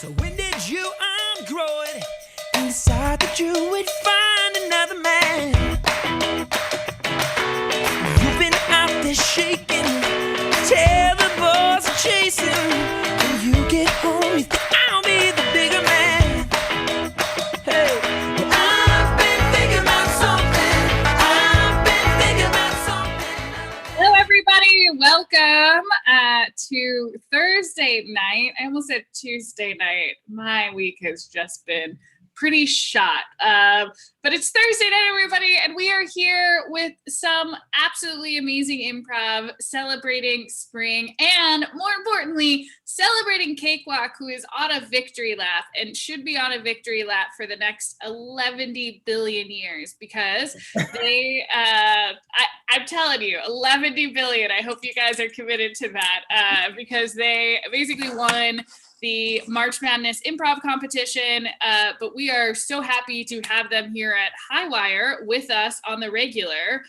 So when did you grow it and decide that you would find another man? You've been out there shaking, tell the boys are chasing. When you get home, you think I'll be the bigger man. Hey, well, I've been thinking about something. I've been thinking about something. Hello, everybody. Welcome to Thursday night. I almost said Tuesday night. My week has just been pretty shot. But it's Thursday night, everybody, and we are here with some absolutely amazing improv, celebrating spring, and more importantly, celebrating Cakewalk, who is on a victory lap and should be on a victory lap for the next 11 billion years, because they, I'm telling you, 11 billion. I hope you guys are committed to that, because they basically won the March Madness improv competition, but we are so happy to have them here at Highwire with us on the regular.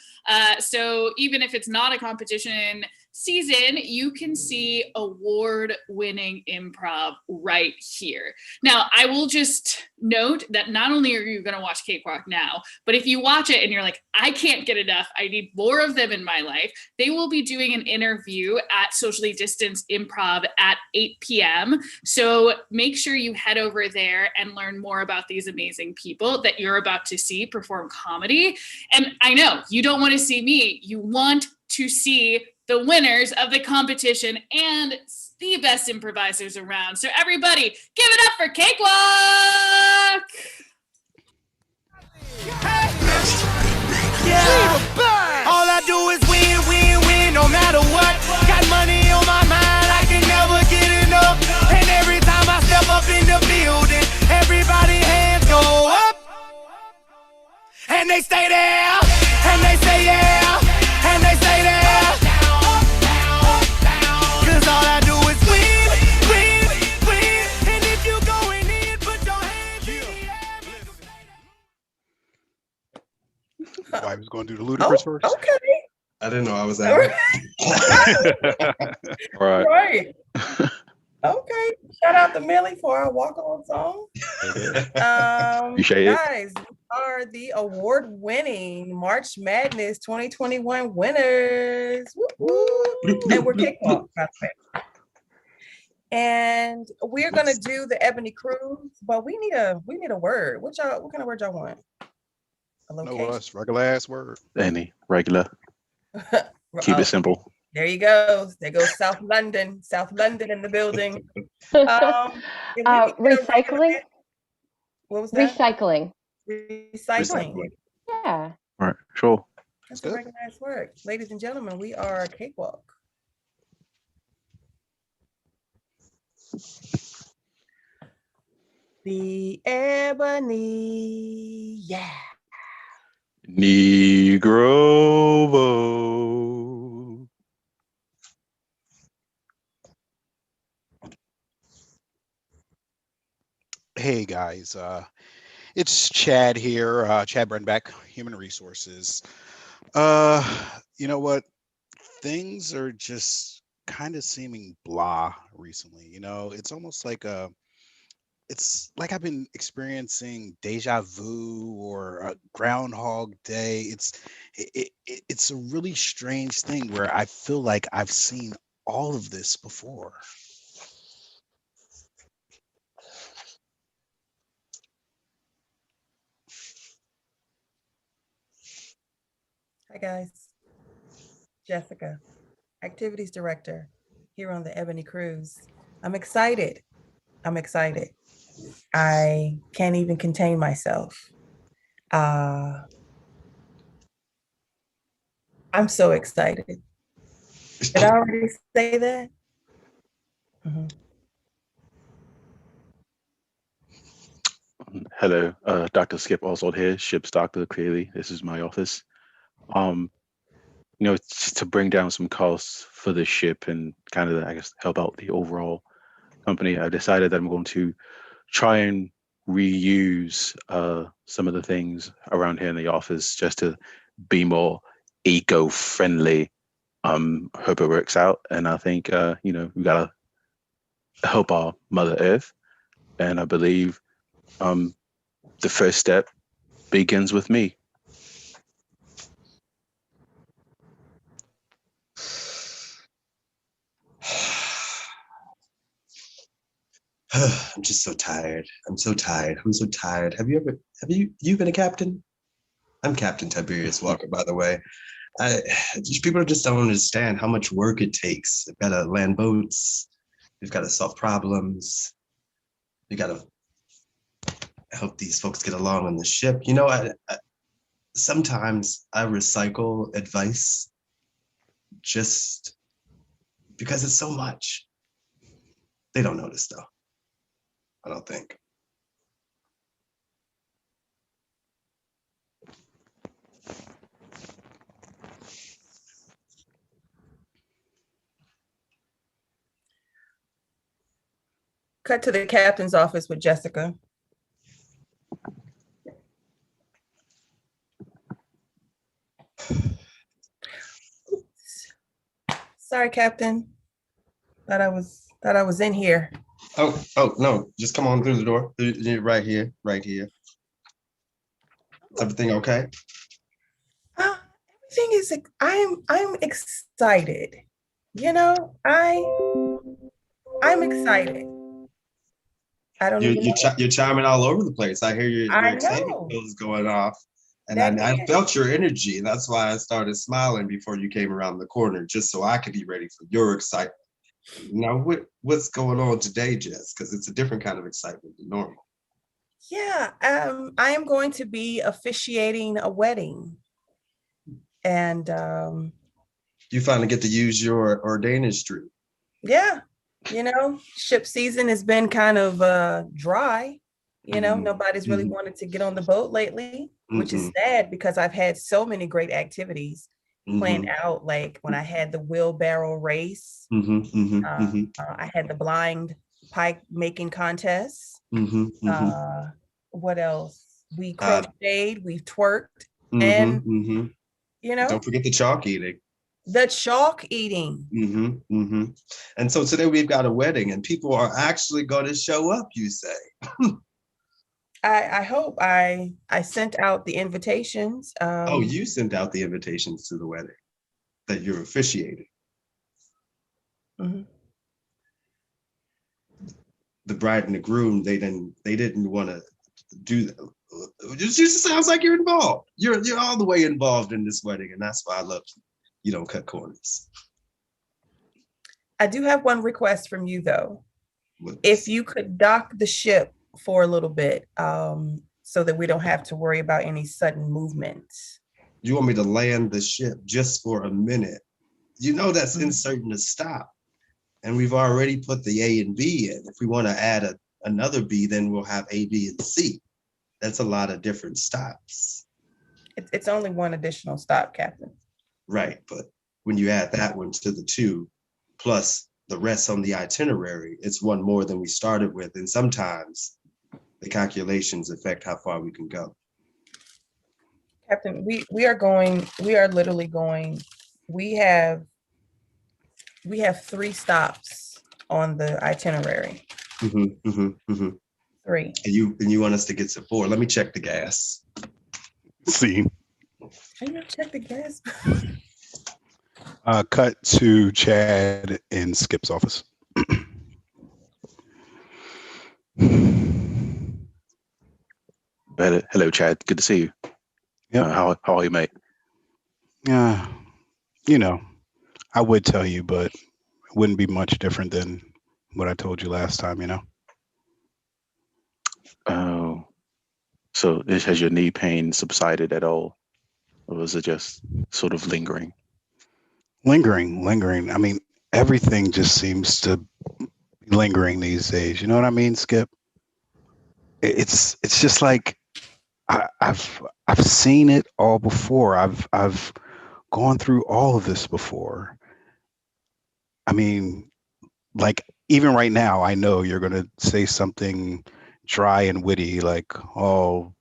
So even if it's not a competition season, you can see award-winning improv right here. Now, I will just note that not only are you going to watch Cakewalk now, but if you watch it and you're like, I can't get enough, I need more of them in my life, they will be doing an interview at Socially Distanced Improv at 8 p.m. So make sure you head over there and learn more about these amazing people that you're about to see perform comedy. And I know you don't want to see me, you want to see the winners of the competition and the best improvisers around. So everybody, give it up for Cakewalk! Yeah. All I do is win, win, win, no matter what. Got money on my mind, I can never get enough. And every time I step up in the building, everybody hands go up. And they stay there, and they say yeah, and they stay there. Cause all I do is win, win, win. And if you going in, put your hands in the air. I was going to do the ludicrous first. Okay. I didn't know I was out. Right. Right. Okay. Shout out to Millie for our walk-on song. Appreciate it. Guys, we are the award-winning March Madness 2021 winners. Woo-hoo. And we're Cakewalk, by the way. And we're gonna do the Ebony Cruise, but we need a word. What kind of word y'all want? A No, location? us, regular ass word. Any regular. Keep it simple. There you go. There goes South London in the building. If we could get a Recycling? What was that? Recycling. Recycling. Yeah. All right, sure. That's Good. a recognized word. Ladies and gentlemen, we are Cakewalk. The Ebony, yeah. Negrovo. Hey guys, it's Chad here, Chad Brenbeck, Human Resources. You know what? Things are just kind of seeming blah recently. You know, it's almost like it's like I've been experiencing deja vu or a Groundhog Day. It's a really strange thing where I feel like I've seen all of this before. Hi guys. Jessica, Activities Director here on the Ebony Cruise. I'm excited. I can't even contain myself. I'm so excited. Did I already say that? Mhm. Hello, Dr. Skip Oswald here, ship's doctor, clearly. This is my office. To bring down some costs for the ship and kind of, I guess, help out the overall company, I decided that I'm going to try and reuse some of the things around here in the office just to be more eco-friendly. Hope it works out. And I think, we got to help our Mother Earth. And I believe the first step begins with me. I'm just so tired. I'm so tired. Have you been a captain? I'm Captain Tiberius Walker, by the way. People just don't understand how much work it takes. They've got to land boats. They've got to solve problems. You got to help these folks get along on the ship. You know, sometimes I recycle advice just because it's so much. They don't notice though. I don't think. Cut to the captain's office with Jessica. Sorry, Captain. Thought I was in here. Oh no! Just come on through the door. You're right here, right here. Everything okay? Everything is. I'm excited. You know, I'm excited. I don't even know. You're chiming all over the place. I hear your I excitement know. is going off, and That I is. felt your energy, and that's why I started smiling before you came around the corner, just so I could be ready for your excitement. Now, what's going on today, Jess? Because it's a different kind of excitement than normal. Yeah, I am going to be officiating a wedding, and You finally get to use your ordainistry. yeah, you know, ship season has been kind of dry. You know, nobody's really wanted to get on the boat lately, which is sad because I've had so many great activities planned out. Like when I had the wheelbarrow race, I had the blind pike making contest. What else? We crocheted, we've twerked, and you know, don't forget the chalk eating. the chalk eating. And so today we've got a wedding, and people are actually going to show up. You say? I hope I sent out the invitations. Oh, you sent out the invitations to the wedding that you're officiating. Mhm. The bride and the groom, they didn't want to do that. It just sounds like you're involved. You're all the way involved in this wedding, and that's why I love you. You don't cut corners. I do have one request from you though. What's- If you could dock the ship for a little bit, so that we don't have to worry about any sudden movements. You want me to land the ship just for a minute? You know that's inserting a stop. And we've already put the A and B in. If we want to add another B, then we'll have A, B, and C. That's a lot of different stops. It's only one additional stop, Captain. Right, but when you add that one to the two, plus the rest on the itinerary, it's one more than we started with. And sometimes the calculations affect how far we can go. Captain, we are literally going, we have 3 stops on the itinerary. 3. And you want us to get to 4. Let me check the gas. See. Can you check the gas? Cut to Chad in Skip's office. Hello, Chad. Good to see you. Yeah. How are you, mate? Yeah. You know, I would tell you, but it wouldn't be much different than what I told you last time, you know? Oh, so has your knee pain subsided at all? Or was it just sort of lingering? Lingering. I mean, everything just seems to be lingering these days. You know what I mean, Skip? It's just like I've seen it all before. I've gone through all of this before. I mean, like even right now, I know you're gonna say something dry and witty, like, "Oh,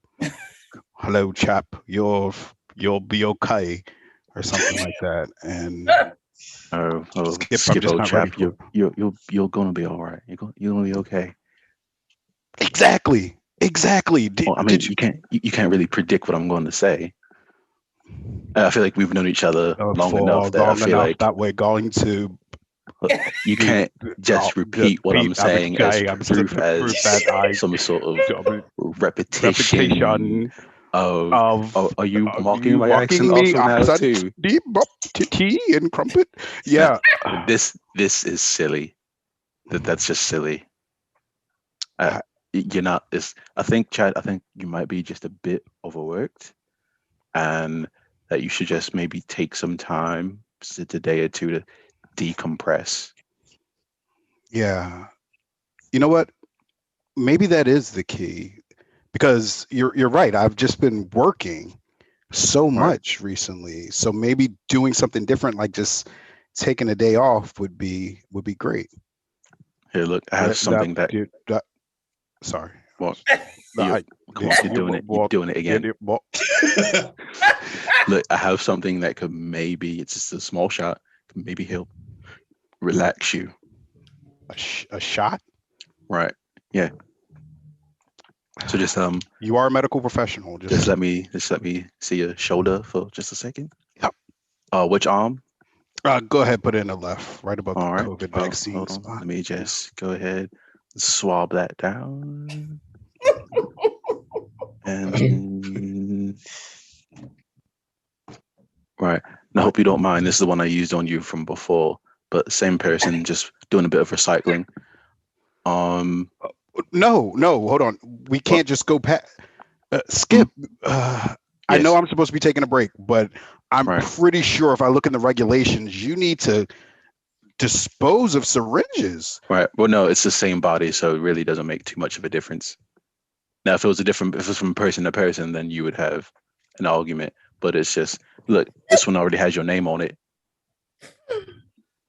hello, chap, you'll be okay," or something like that. And Oh, Skip, I'm Skip, just old not ready chap, for it. you're gonna be all right. You're gonna be okay. Exactly. Well, I mean, you can't really predict what I'm going to say. I feel like we've known each other long enough that I feel like that we're going to. you can't just repeat what I'm saying as proof as some sort of repetition of. Are you mocking my accent also now too? Tea and crumpet. Yeah. This is silly. That's just silly. You're not. I think, Chad. I think you might be just a bit overworked, and that you should just maybe take some time, sit a day or two to decompress. Yeah. You know what? Maybe that is the key, because you're right. I've just been working so much recently. So maybe doing something different, like just taking a day off, would be great. Here, look, I have something that. Sorry. What? You're doing it again. Look, I have something that could maybe, it's just a small shot, could maybe help relax you. A shot? Right. Yeah. So just you are a medical professional. Just let me see your shoulder for just a second. Yep. Which arm? Go ahead, put it in the left, right above the COVID vaccines. Hold on. Let me just go ahead and swab that down. And right. And I hope you don't mind. This is the one I used on you from before, but same person, just doing a bit of recycling. No, hold on. We can't just go past. Skip. I know I'm supposed to be taking a break, but I'm pretty sure if I look in the regulations, you need to dispose of syringes. Right. Well, no, it's the same body, so it really doesn't make too much of a difference. Now, if it was from person to person, then you would have an argument. But it's just, look, this one already has your name on it,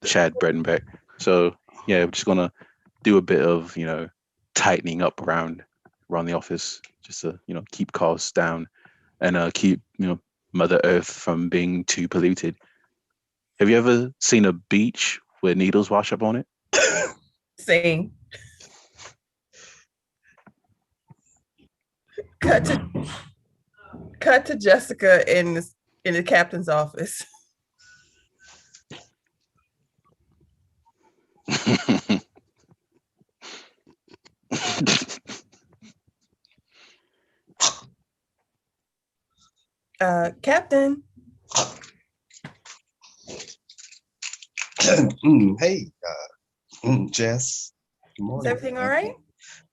Chad Bredenbeck. So yeah, we're just gonna do a bit of tightening up around the office, just to keep costs down and keep Mother Earth from being too polluted. Have you ever seen a beach where needles wash up on it? Same. Cut to Jessica in the captain's office. Captain. Hey, Jess. Good morning. Is everything all right?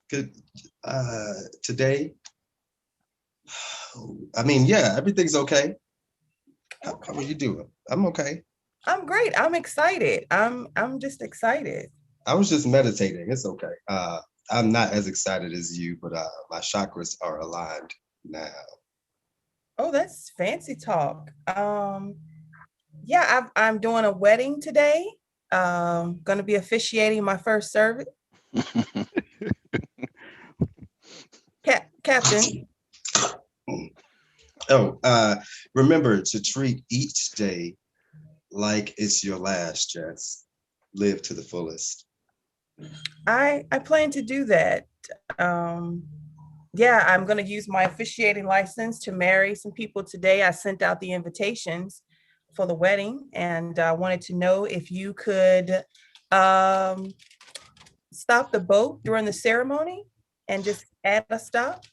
Good. Today, I mean, yeah, everything's okay. How are you doing? I'm okay. I'm great. I'm excited. I'm just excited. I was just meditating. It's okay. I'm not as excited as you, but my chakras are aligned now. Oh, that's fancy talk. Yeah, I'm doing a wedding today. Gonna be officiating my first service. Captain. Oh, remember to treat each day like it's your last, Jess. Live to the fullest. I plan to do that. Yeah, I'm going to use my officiating license to marry some people today. I sent out the invitations for the wedding, and I wanted to know if you could stop the boat during the ceremony and just add a stop.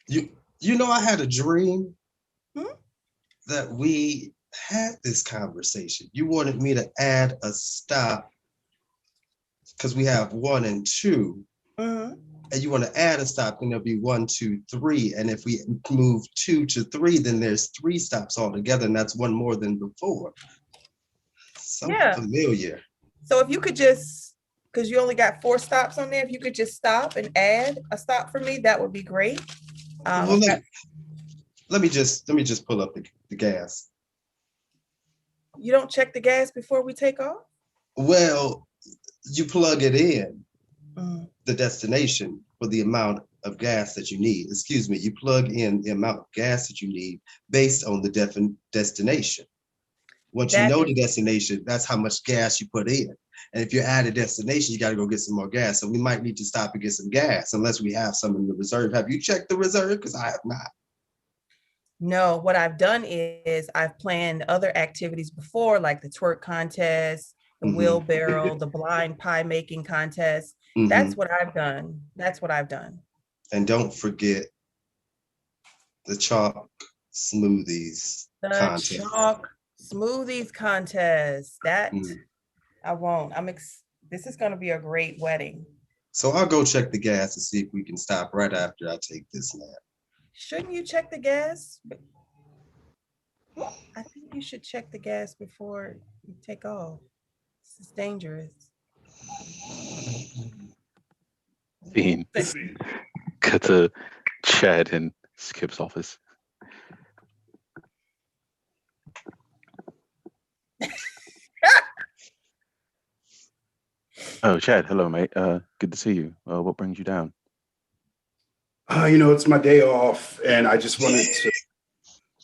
You know, I had a dream that we had this conversation. You wanted me to add a stop because we have 1 and 2. And you want to add a stop, and there'll be 1, 2, 3. And if we move 2 to 3, then there's 3 stops altogether, and that's 1 more than before. Familiar. So if you could just, because you only got 4 stops on there, if you could just stop and add a stop for me, that would be great. Well, let me just pull up the gas. You don't check the gas before we take off? Well, you plug it in. The destination for the amount of gas that you need. Excuse me, you plug in the amount of gas that you need based on the destination. Once you know the destination, that's how much gas you put in. And if you're at a destination, you got to go get some more gas. So we might need to stop and get some gas unless we have some in the reserve. Have you checked the reserve? Because I have not. No, what I've done is I've planned other activities before, like the twerk contest, the wheelbarrow, the blind pie making contest. That's what I've done. That's what I've done. And don't forget the chalk smoothies contest. Chalk smoothies contest. That I won't. This is going to be a great wedding. So I'll go check the gas to see if we can stop right after I take this nap. Shouldn't you check the gas? I think you should check the gas before you take off. This is dangerous. Bean. Cut to Chad in Skip's office. Oh, Chad, hello, mate. Good to see you. What brings you down? It's my day off, and I just wanted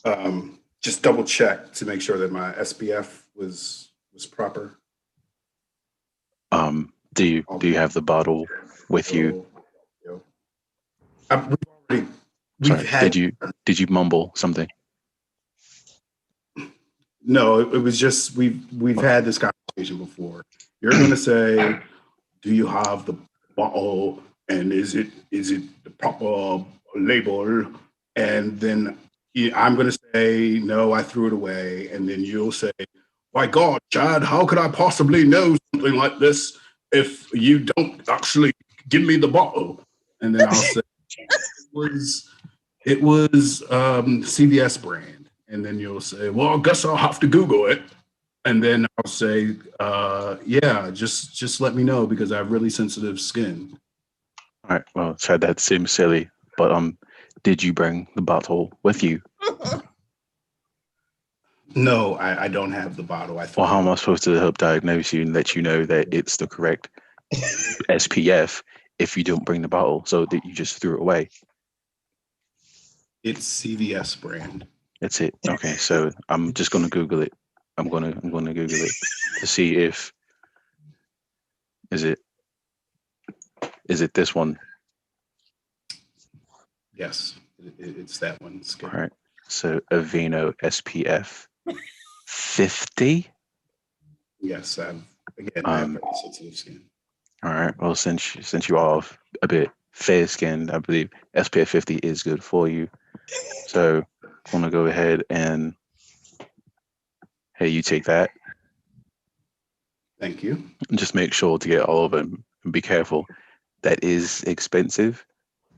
to just double check to make sure that my SPF was proper. Do you have the bottle with you? Did you mumble something? No, it was just we've had this conversation before. You're gonna say, "Do you have the bottle? And is it the proper label?" And then I'm gonna say, "No, I threw it away." And then you'll say, "My God, Chad, how could I possibly know something like this if you don't actually give me the bottle?" And then I'll say, it was CVS brand. And then you'll say, "Well, I guess I'll have to Google it." And then I'll say, "Yeah, just let me know because I have really sensitive skin." All right. Well, Chad, that seems silly, but did you bring the bottle with you? No, I don't have the bottle. Well, how am I supposed to help diagnose you and let you know that it's the correct SPF if you don't bring the bottle? So that you just threw it away? It's CVS brand. That's it. Okay, so I'm just gonna Google it. I'm gonna Google it to see if is it this one? Yes, it's that one. All right. So Aveeno SPF 50. Yes, I have very sensitive skin. All right. Well, since you are a bit fair-skinned, I believe SPF 50 is good for you. So I'm gonna go ahead and you take that. Thank you. And just make sure to get all of them and be careful. That is expensive.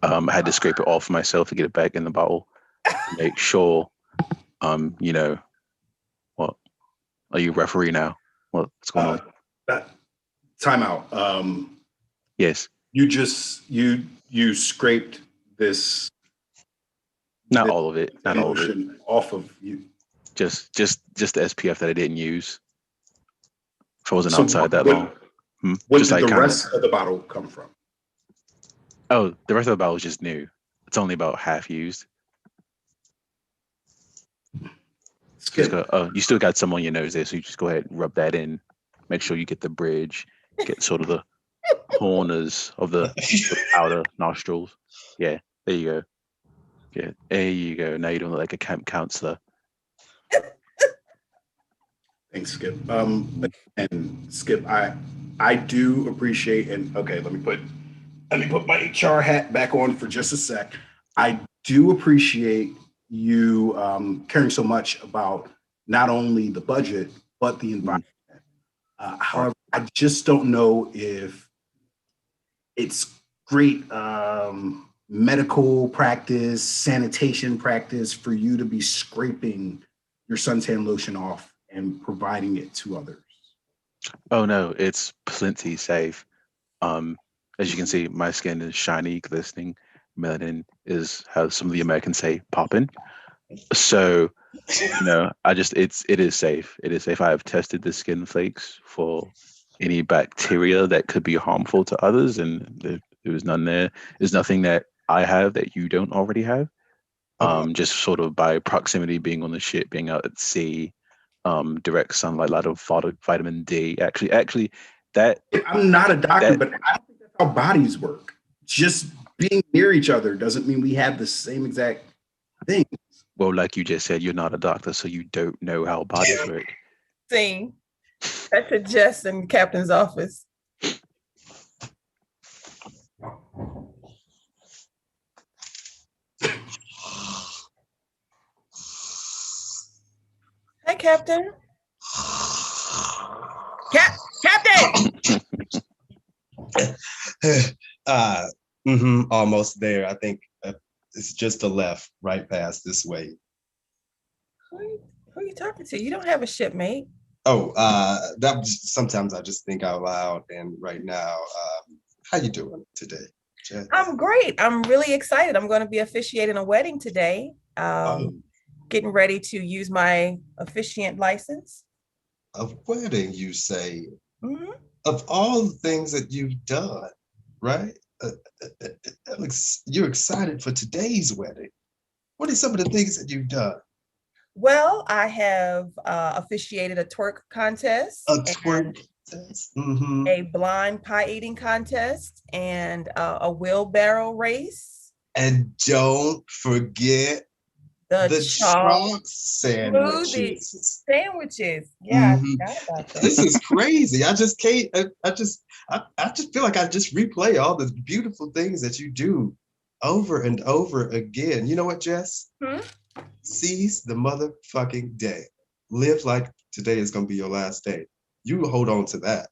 I had to scrape it off myself to get it back in the bottle. Make sure, what? Are you referee now? What's going on? Time out. Yes. You scraped this. Not all of it. Not all of it. Off of you. Just the SPF that I didn't use. If I wasn't outside that long. Where did the rest of the bottle come from? Oh, the rest of the bottle is just new. It's only about half used. You still got some on your nose there, so you just go ahead and rub that in. Make sure you get the bridge, get sort of the corners of the outer nostrils. Yeah, there you go. Yeah, there you go. Now you don't look like a camp counselor. Thanks, Skip. And Skip, I do appreciate, and okay, let me put my HR hat back on for just a sec. I do appreciate you caring so much about not only the budget but the environment. However, I just don't know if it's great medical practice, sanitation practice for you to be scraping your suntan lotion off and providing it to others. Oh no, it's plenty safe. As you can see, my skin is shiny, glistening. Melanin is how some of the Americans say popping. So, it is safe. It is safe. I have tested the skin flakes for any bacteria that could be harmful to others, and there was none there. There's nothing that I have that you don't already have. Just sort of by proximity, being on the ship, being out at sea, direct sunlight, a lot of vitamin D. Actually, That I'm not a doctor, that but I don't think that's how bodies work. Just being near each other doesn't mean we have the same exact thing. well, like you just said, you're not a doctor, so you don't know how bodies work. Scene. That's a Jess in Captain's office. Hi, Captain. Captain! Almost there. I think it's just a left, right past this way. Who are you talking to? You don't have a shipmate. Oh, sometimes I just think out loud. And right now, how you doing today, Jess? I'm great. I'm really excited. I'm going to be officiating a wedding today. Getting ready to use my officiant license. A wedding, you say? Mhm. Of all the things that you've done, right? You're excited for today's wedding. What are some of the things that you've done? Well, I have officiated a twerk contest, A twerk test. Mm-hmm. a blind pie eating contest, and a wheelbarrow race. And don't forget the chalk sandwiches. Sandwiches. Yeah, I forgot about that. This is crazy. I just can't. I just feel like I just replay all the beautiful things that you do over and over again. You know what, Jess? Seize the motherfucking day. Live like today is going to be your last day. You hold on to that.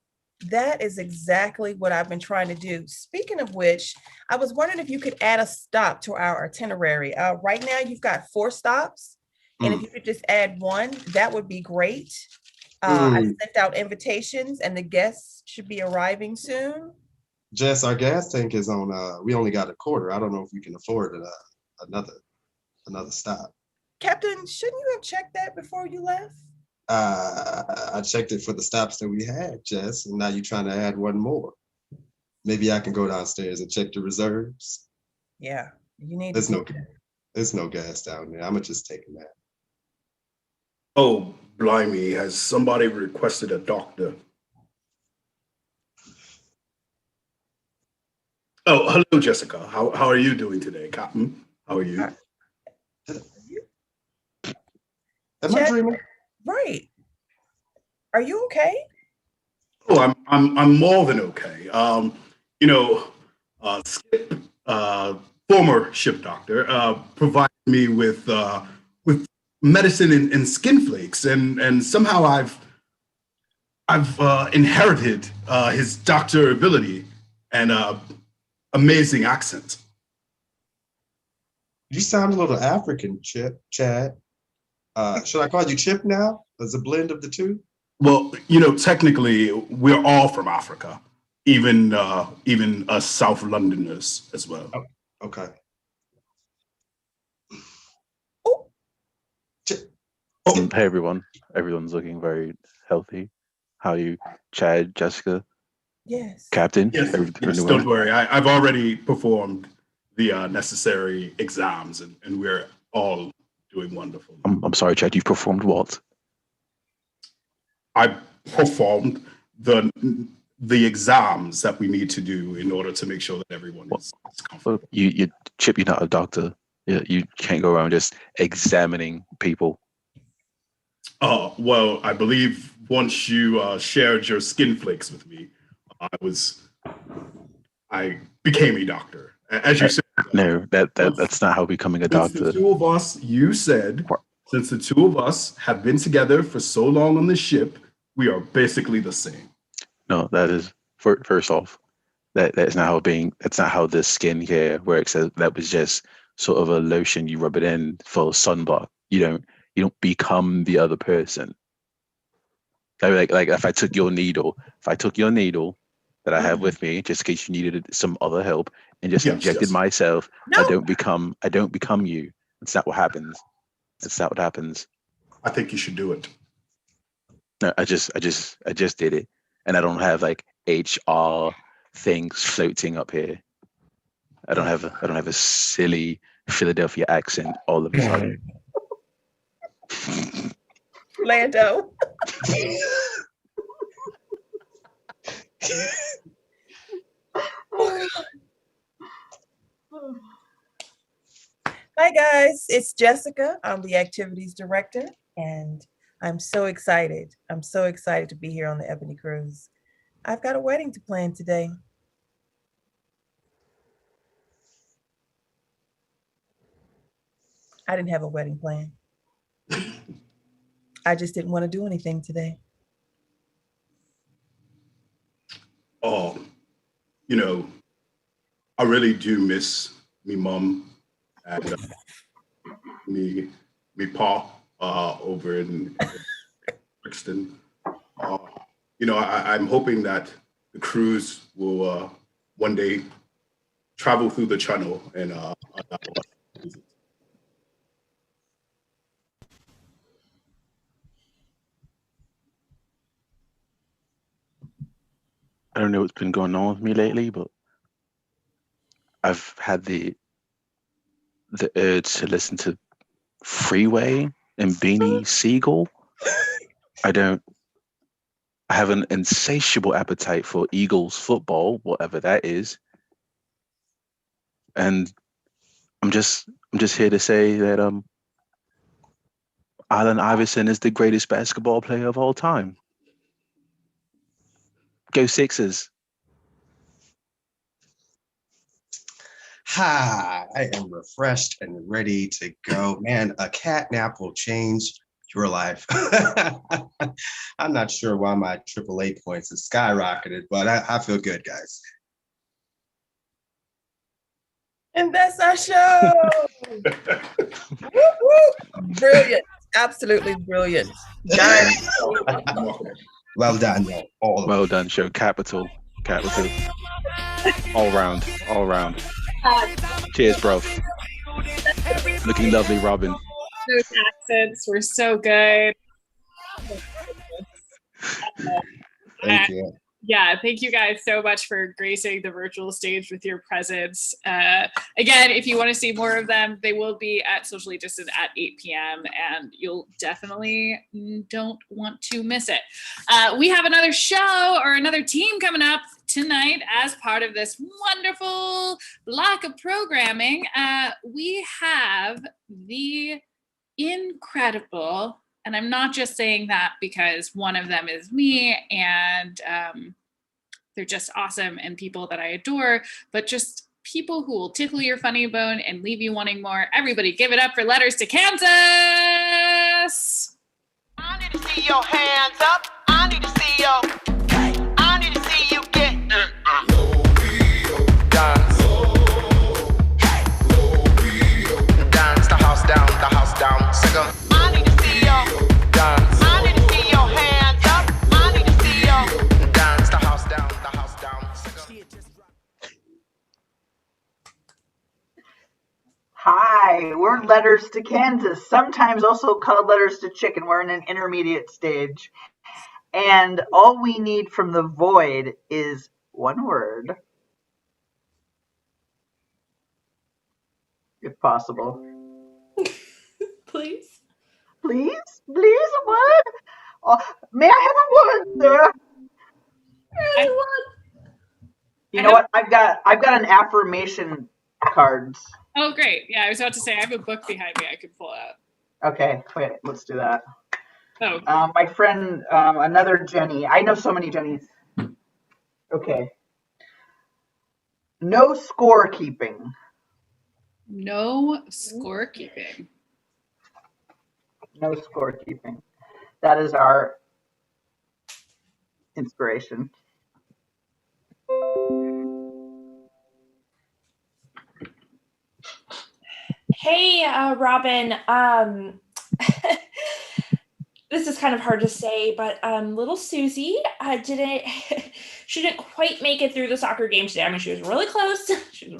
That is exactly what I've been trying to do. Speaking of which, I was wondering if you could add a stop to our itinerary. Right now, you've got 4 stops. And if you could just add 1, that would be great. I sent out invitations and the guests should be arriving soon. Jess, our gas tank is on, we only got a quarter. I don't know if we can afford another stop. Captain, shouldn't you have checked that before you left? I checked it for the stops that we had, Jess, and now you're trying to add 1 more. Maybe I can go downstairs and check the reserves. Yeah, you need There's to. there's no gas down there. I'm gonna just take a nap. Oh, blimey, has somebody requested a doctor? Oh, hello, Jessica. How are you doing today, Captain? How are you? Am I dreaming? Right. Are you okay? Oh, I'm more than okay. Skip, former ship doctor, provided me with medicine and skin flakes, and somehow I've inherited his doctor ability and amazing accent. You sound a little African, Chad. Should I call you Chip now? As a blend of the two? Well, technically, we're all from Africa, even us South Londoners as well. Oh, okay. Hey everyone. Everyone's looking very healthy. How are you, Chad, Jessica? Yes. Captain? Yes, don't worry. I've already performed the necessary exams, and we're all doing wonderful. I'm sorry, Chad. You've performed what? I performed the exams that we need to do in order to make sure that everyone is comfortable. You Chip, you're not a doctor. You can't go around just examining people. Oh, well, I believe once you shared your skin flakes with me, I became a doctor. As you said. No, that's not how becoming a doctor. Since the two of us, you said, since the two of us have been together for so long on the ship, we are basically the same. No, that is first off, that's not how the skincare works. That was just sort of a lotion you rub it in for sunblock. You don't become the other person. Like if I took your needle that I have with me, just in case you needed some other help, and just injected myself, no. I don't become you. That's not what happens. That's not what happens. I think you should do it. No, I just did it, and I don't have like HR things floating up here. I don't have a silly Philadelphia accent all of a sudden. Lando. Hi guys, it's Jessica. I'm the activities director, and I'm so excited. I'm so excited to be here on the Ebony Cruise. I've got a wedding to plan today. I didn't have a wedding plan. I just didn't want to do anything today. Oh, I really do miss me mom and me pa over in Brixton. I'm hoping that the cruise will one day travel through the channel and allow us to visit. I don't know what's been going on with me lately, but I've had the urge to listen to Freeway and Beanie Siegel. I have an insatiable appetite for Eagles football, whatever that is. And I'm just here to say that Allen Iverson is the greatest basketball player of all time. Go Sixers. Ha! I am refreshed and ready to go. Man, a cat nap will change your life. I'm not sure why my AAA points have skyrocketed, but I feel good, guys. And that's our show. Whoop, whoop. Brilliant. Absolutely brilliant. Guys. Well done, yo. Well done, show. Capital. All round. Cheers, bro. Looking lovely, Robin. Those accents were so good. Thank you. Yeah, thank you guys so much for gracing the virtual stage with your presence. Again, if you want to see more of them, they will be at Socially Distant at 8 p.m. and you'll definitely don't want to miss it. We have another show or another team coming up tonight as part of this wonderful block of programming. We have the incredible, and I'm not just saying that because one of them is me and they're just awesome and people that I adore, but just people who will tickle your funny bone and leave you wanting more. Everybody give it up for Letters to Kansas! I need to see your hands up. I need to see you get dance. Dance the house down. Second. I need to see your dance. I need to see your hands up. I need to see your dance the house down. Hi, we're Letters to Kansas, sometimes also called Letters to Chicken. We're in an intermediate stage. And all we need from the void is one word, if possible. Please. Please? Please, a word? Oh, may I have a word, sir? You know what? I've got an affirmation cards. Oh, great. Yeah, I was about to say, I have a book behind me I could pull out. Okay, wait, let's do that. Oh. My friend, another Jenny. I know so many Jennies. Okay. No scorekeeping. No scorekeeping. No scorekeeping. That is our inspiration. Hey, Robin. This is kind of hard to say, but little Susie she didn't quite make it through the soccer game today. I mean, she was really close. She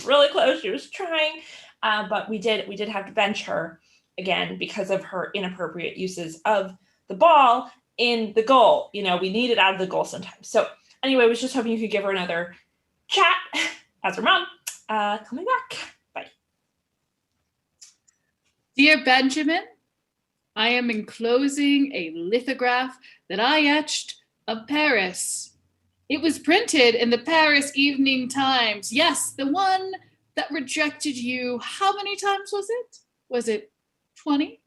was trying, but we did have to bench her again because of her inappropriate uses of the ball in the goal. You know, we need it out of the goal sometimes. So anyway, I was just hoping you could give her another chat as her mom. Coming back. Bye. Dear Benjamin, I am enclosing a lithograph that I etched of Paris. It was printed in the Paris Evening Times. Yes, the one that rejected you. How many times was it? Was it 20?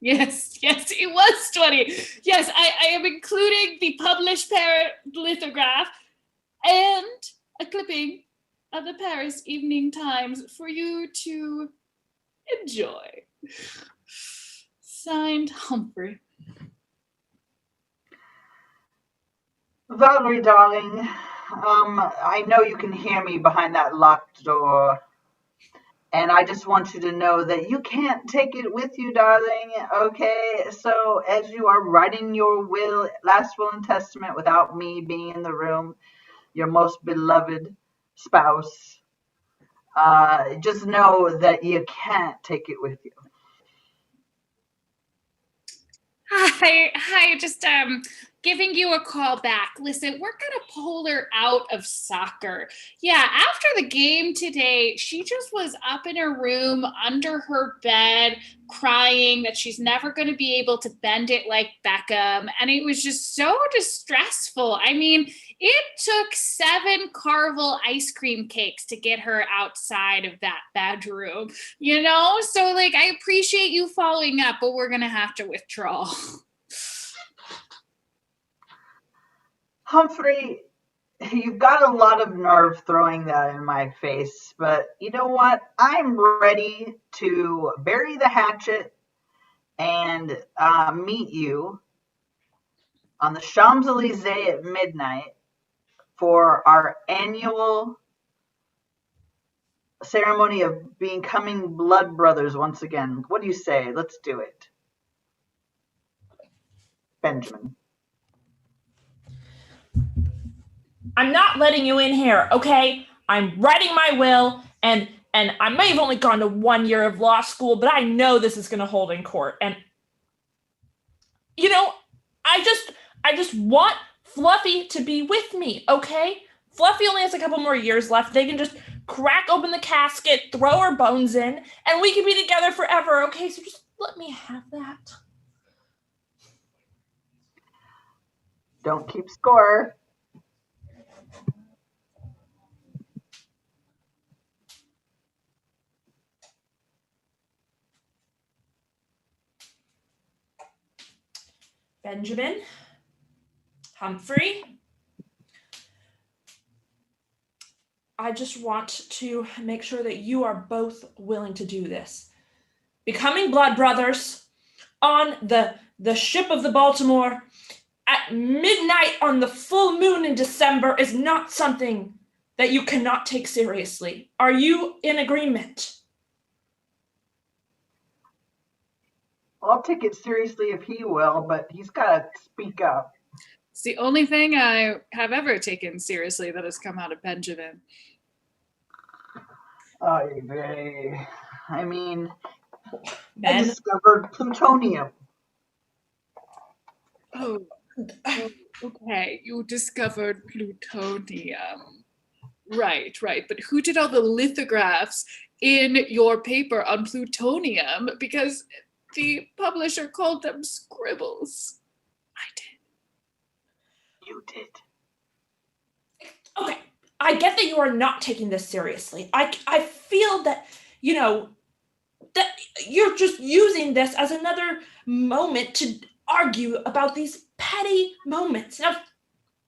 Yes, it was 20. Yes, I am including the published lithograph and a clipping of the Paris Evening Times for you to enjoy. Signed, Humphrey. Valerie, darling, I know you can hear me behind that locked door. And I just want you to know that you can't take it with you, darling, okay? So as you are writing your last will and testament without me being in the room, your most beloved spouse, just know that you can't take it with you. Hi, just giving you a call back. Listen, we're gonna pull her out of soccer. Yeah, after the game today, she just was up in her room under her bed crying that she's never gonna be able to bend it like Beckham. And it was just so distressful. I mean, it took 7 Carvel ice cream cakes to get her outside of that bedroom, you know? So like, I appreciate you following up, but we're gonna have to withdraw. Humphrey, you've got a lot of nerve throwing that in my face, but you know what? I'm ready to bury the hatchet and meet you on the Champs-Elysees at midnight for our annual ceremony of becoming blood brothers once again. What do you say? Let's do it. Benjamin. I'm not letting you in here, okay? I'm writing my will, and I may have only gone to 1 year of law school, but I know this is going to hold in court. And you know, I just want Fluffy to be with me, okay? Fluffy only has a couple more years left. They can just crack open the casket, throw her bones in, and we can be together forever, okay? So just let me have that. Don't keep score. Benjamin, Humphrey, I just want to make sure that you are both willing to do this. Becoming blood brothers on the ship of the Baltimore at midnight on the full moon in December is not something that you cannot take seriously. Are you in agreement? I'll take it seriously if he will, but he's got to speak up. It's the only thing I have ever taken seriously that has come out of Benjamin. I mean, Ben? I discovered plutonium. Oh, okay. You discovered plutonium. Right. But who did all the lithographs in your paper on plutonium? Because the publisher called them scribbles. I did. You did. Okay, I get that you are not taking this seriously. I feel that, you know, that you're just using this as another moment to argue about these petty moments. Now,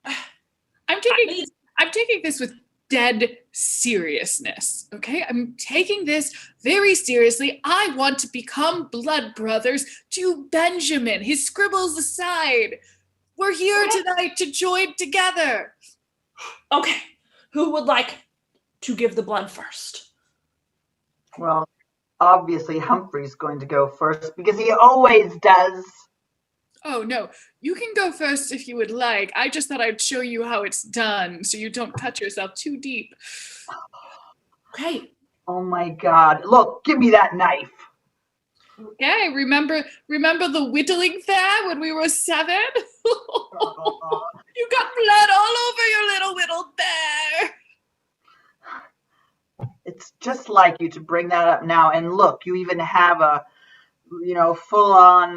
I'm taking this with dead seriousness, okay? I'm taking this very seriously. I want to become blood brothers to Benjamin, his scribbles aside. We're here tonight to join together. Okay, who would like to give the blood first? Well, obviously Humphrey's going to go first because he always does. Oh, no, you can go first if you would like. I just thought I'd show you how it's done so you don't cut yourself too deep. Okay. Oh my God. Look, give me that knife. Okay, remember the whittling fair when we were 7? You got blood all over your little whittled bear. It's just like you to bring that up now. And look, you even have a full-on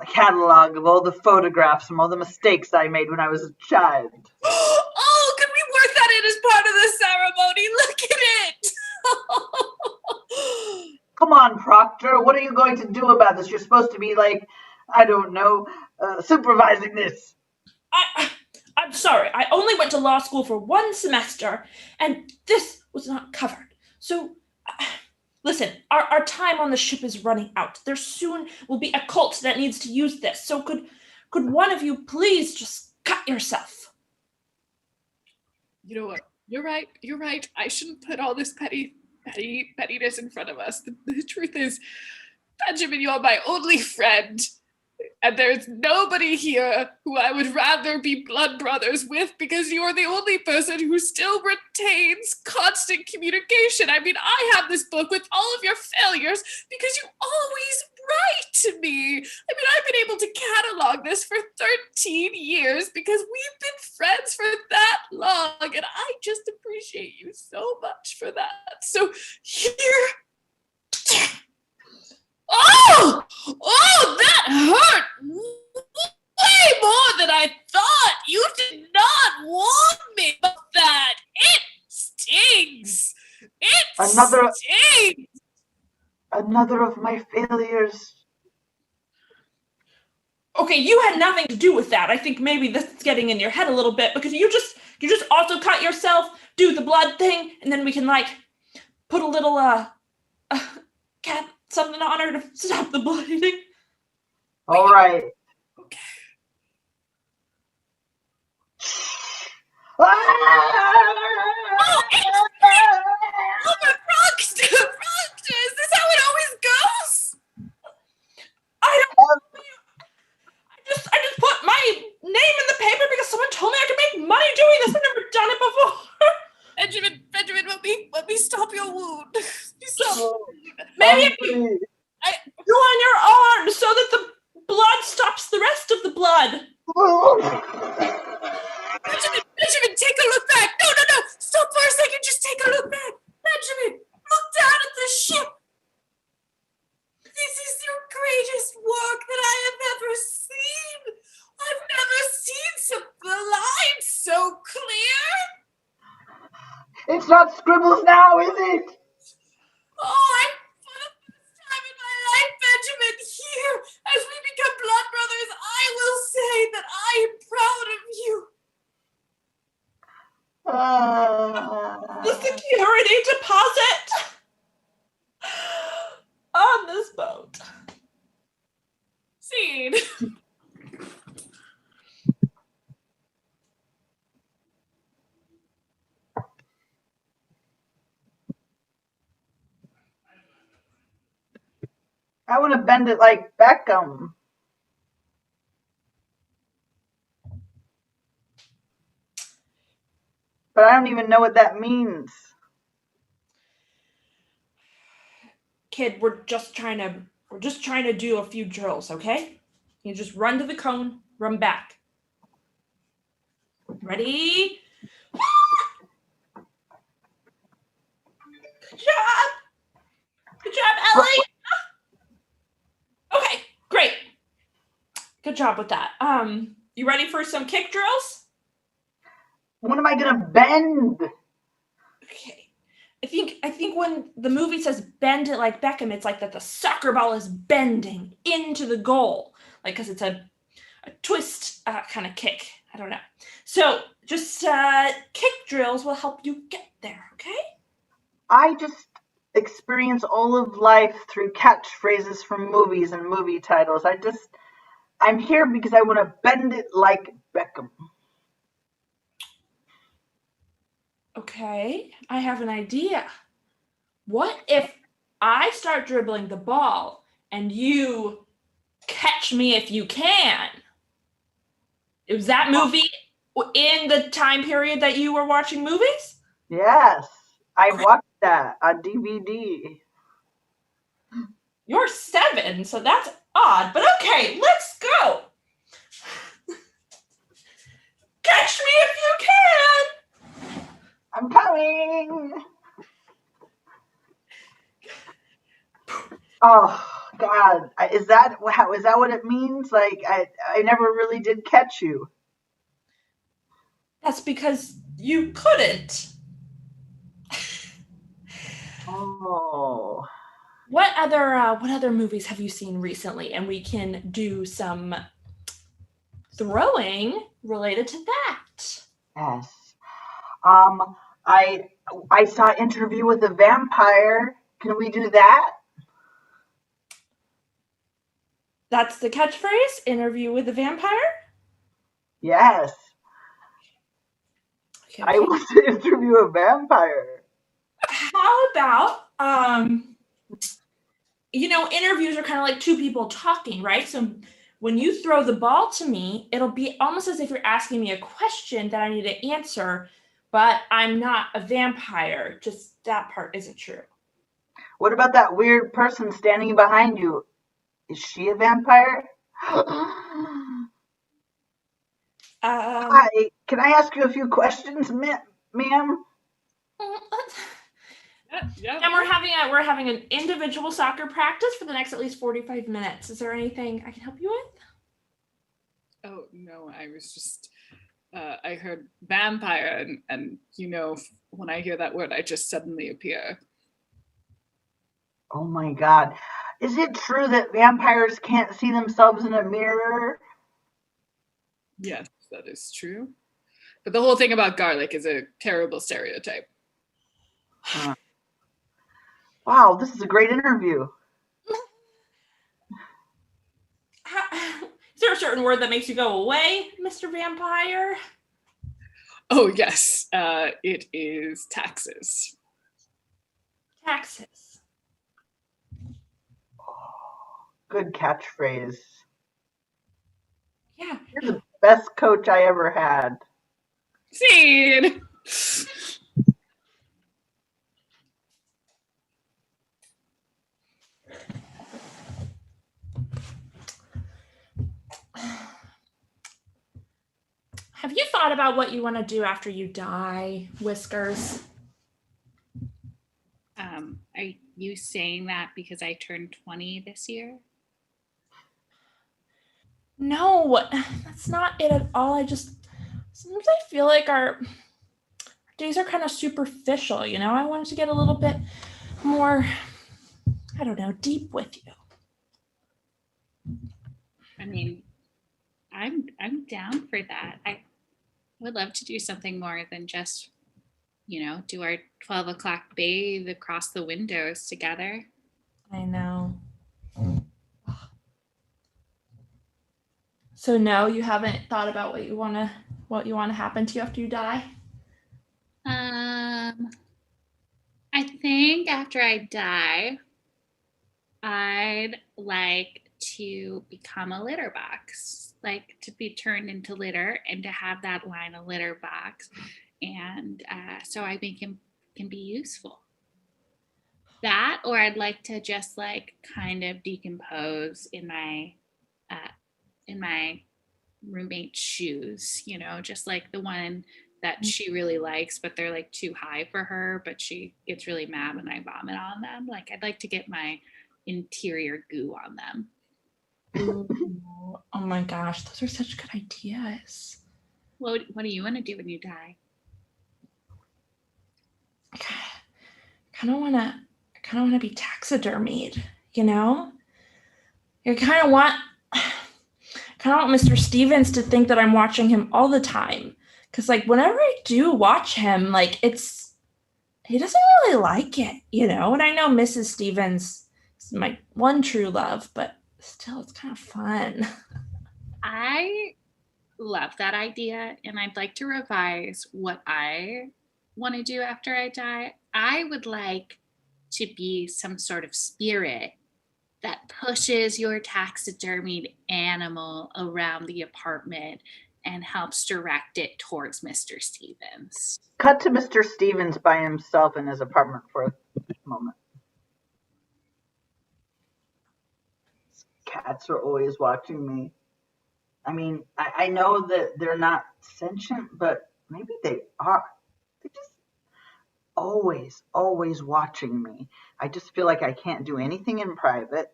catalog of all the photographs from all the mistakes I made when I was a child. Oh, it as part of the ceremony. Look at it. Come on, Proctor. What are you going to do about this? You're supposed to be like, I don't know, supervising this. I'm sorry. I only went to law school for 1 semester, and this was not covered. So, listen, our time on the ship is running out. There soon will be a cult that needs to use this. So could one of you please just cut yourself? You know what? You're right. I shouldn't put all this pettiness in front of us. The truth is, Benjamin, you're my only friend. And there's nobody here who I would rather be blood brothers with, because you're the only person who still retains constant communication. I mean, I have this book with all of your failures because you always write to me. I mean, I've been able to catalog this for 13 years because we've been friends for that long, and I just appreciate you so much for that. So here... Oh, that hurt way more than I thought. You did not warn me about that. It stings. Stings. Another of my failures. Okay, you had nothing to do with that. I think maybe this is getting in your head a little bit, because you just also cut yourself, do the blood thing, and then we can like put a little cat something on her to stop the bleeding. All right. Okay. Ah! Oh, Proctor, is this how it always goes? I just put my name in the paper because someone told me I could make money doing this. I've never done it before. Benjamin, let me stop your wound. Maybe if you do on your arm so that the blood stops the rest of the blood. Benjamin, take a look back. No. Stop for a second. Just take a look back. Benjamin, look down at the ship. This is your greatest work that I have ever seen. I've never seen some lines so clear. It's not scribbles now, is it? Oh, for the first time in my life, Benjamin, here, as we become blood brothers, I will say that I am proud of you. The security deposit on this boat. Scene. I want to bend it like Beckham. But I don't even know what that means. Kid, we're just trying to do a few drills, okay? You just run to the cone, run back. Ready? Good job, Ellie. Okay, great. Good job with that. You ready for some kick drills? When am I gonna bend? Okay. I think when the movie says bend it like Beckham, it's like that the soccer ball is bending into the goal. Like, because it's a twist kind of kick. I don't know. So just kick drills will help you get there, okay? I just experience all of life through catchphrases from movies and movie titles. I'm here because I want to bend it like Beckham. Okay, I have an idea. What if I start dribbling the ball and you catch me if you can? Is that movie in the time period that you were watching movies? Yes, I watched that on DVD. You're 7, so that's odd, but okay, let's go. Catch me if you can. I'm coming. Oh God, is that what it means? Like I never really did catch you. That's because you couldn't. Oh. What other movies have you seen recently? And we can do some throwing related to that. Yes. I saw Interview with a Vampire. Can we do that? That's the catchphrase, Interview with a Vampire? Yes. Okay, I want to interview a vampire. How about interviews are kind of like two people talking, right? So when you throw the ball to me, it'll be almost as if you're asking me a question that I need to answer, but I'm not a vampire. Just that part isn't true. What about that weird person standing behind you? Is she a vampire? Hi, can I ask you a few questions, ma'am? Yeah. And we're having an individual soccer practice for the next at least 45 minutes. Is there anything I can help you with? Oh no, I was just I heard vampire and when I hear that word I just suddenly appear. Oh my God. Is it true that vampires can't see themselves in a mirror? Yes, that is true. But the whole thing about garlic is a terrible stereotype. Wow, this is a great interview. Is there a certain word that makes you go away, Mr. Vampire? Oh yes, it is taxes. Taxes. Good catchphrase. Yeah. You're the best coach I ever had. Seed. Have you thought about what you want to do after you die, Whiskers? Are you saying that because I turned 20 this year? No, that's not it at all. Sometimes I feel like our days are kind of superficial, I wanted to get a little bit more, I don't know, deep with you. I mean, I'm down for that. I would love to do something more than just, do our 12 o'clock bathe across the windows together. I know. So no, you haven't thought about what you want to happen to you after you die? I think after I die, I'd like to become a litter box, like to be turned into litter and to have that line of litter box. And so I think can be useful. That, or I'd like to just like kind of decompose in my roommate's shoes, just like the one that she really likes, but they're like too high for her, but she gets really mad when I vomit on them. Like I'd like to get my interior goo on them. Ooh, oh my gosh, those are such good ideas. What do you want to do when you die? I kind of want to be taxidermied, I kind of want Mr. Stevens to think that I'm watching him all the time. Because like whenever I do watch him, like he doesn't really like it, and I know Mrs. Stevens is my one true love, but still it's kind of fun. I love that idea, and I'd like to revise what I want to do after I die. I would like to be some sort of spirit that pushes your taxidermied animal around the apartment and helps direct it towards Mr. Stevens. Cut to Mr. Stevens by himself in his apartment for a moment. Cats are always watching me. I mean, I know that they're not sentient, but maybe they are. They just always watching me. I just feel like I can't do anything in private.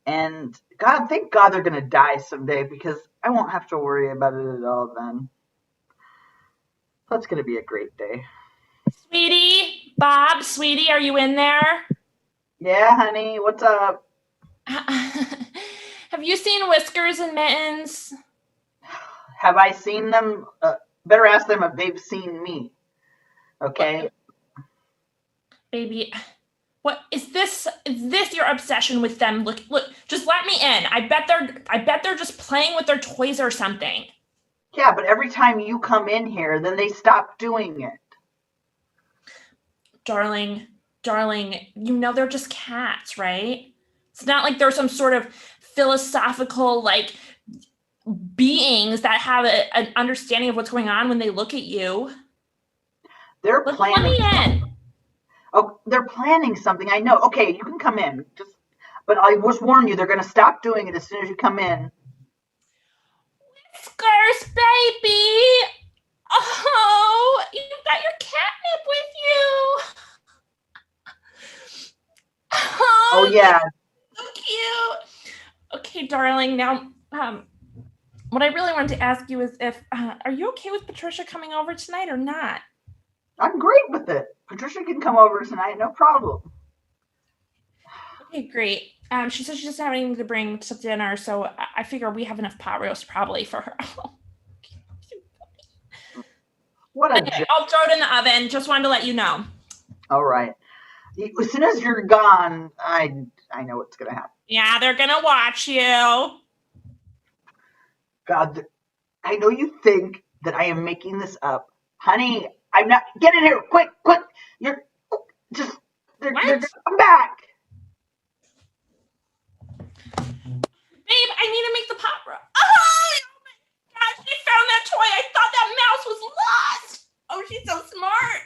And God, thank God they're going to die someday because I won't have to worry about it at all then. That's going to be a great day. Sweetie, Bob, sweetie, are you in there? Yeah, honey, what's up? Have you seen Whiskers and Mittens? Have I seen them? Better ask them if they've seen me. Okay. Baby, what is this? Is this your obsession with them? Look, just let me in. I bet they're just playing with their toys or something. Yeah, but every time you come in here, then they stop doing it. Darling, you know they're just cats, right? It's not like they're some sort of philosophical, like, beings that have an understanding of what's going on when they look at you. They're Let planning. me in. Oh, they're planning something. I know. Okay, you can come in. But I was warning you, they're going to stop doing it as soon as you come in. Whiskers, baby. Oh, you've got your catnip with you. Oh yeah. So cute. Okay, darling. Now, what I really wanted to ask you is if are you okay with Patricia coming over tonight or not? I'm great with it. Patricia can come over tonight, no problem. Okay, great. She says she's just having to bring to dinner, so I figure we have enough pot roast probably for her. What a Okay, I'll throw it in the oven. Just wanted to let you know. All right. As soon as you're gone, I know what's going to happen. Yeah, they're going to watch you. God, I know you think that I am making this up. Honey, I'm not. Get in here, quick. You're just, they're going to come back. Babe, I need to make the pot roast. Oh my gosh, she found that toy. I thought that mouse was lost. Oh, she's so smart.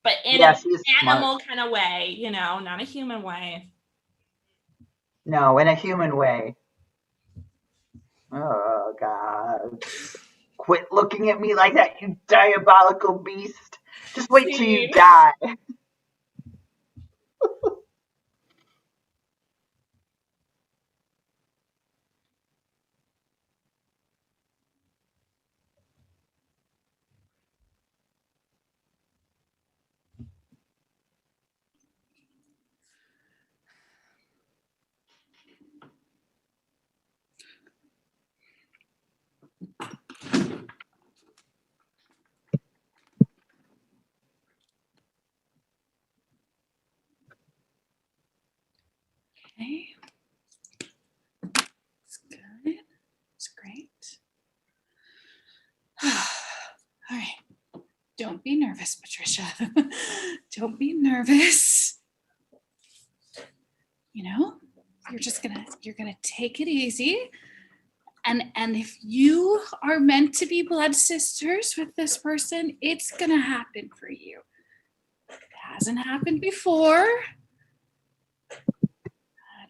But in an animal kind of way, you know, not a human way. No, in a human way. Oh, God. Quit looking at me like that, you diabolical beast. Just wait till you die. Okay. It's good. It's great. All right. Don't be nervous, Patricia. Don't be nervous. You know, you're gonna take it easy. And if you are meant to be blood sisters with this person, it's gonna happen for you. It hasn't happened before.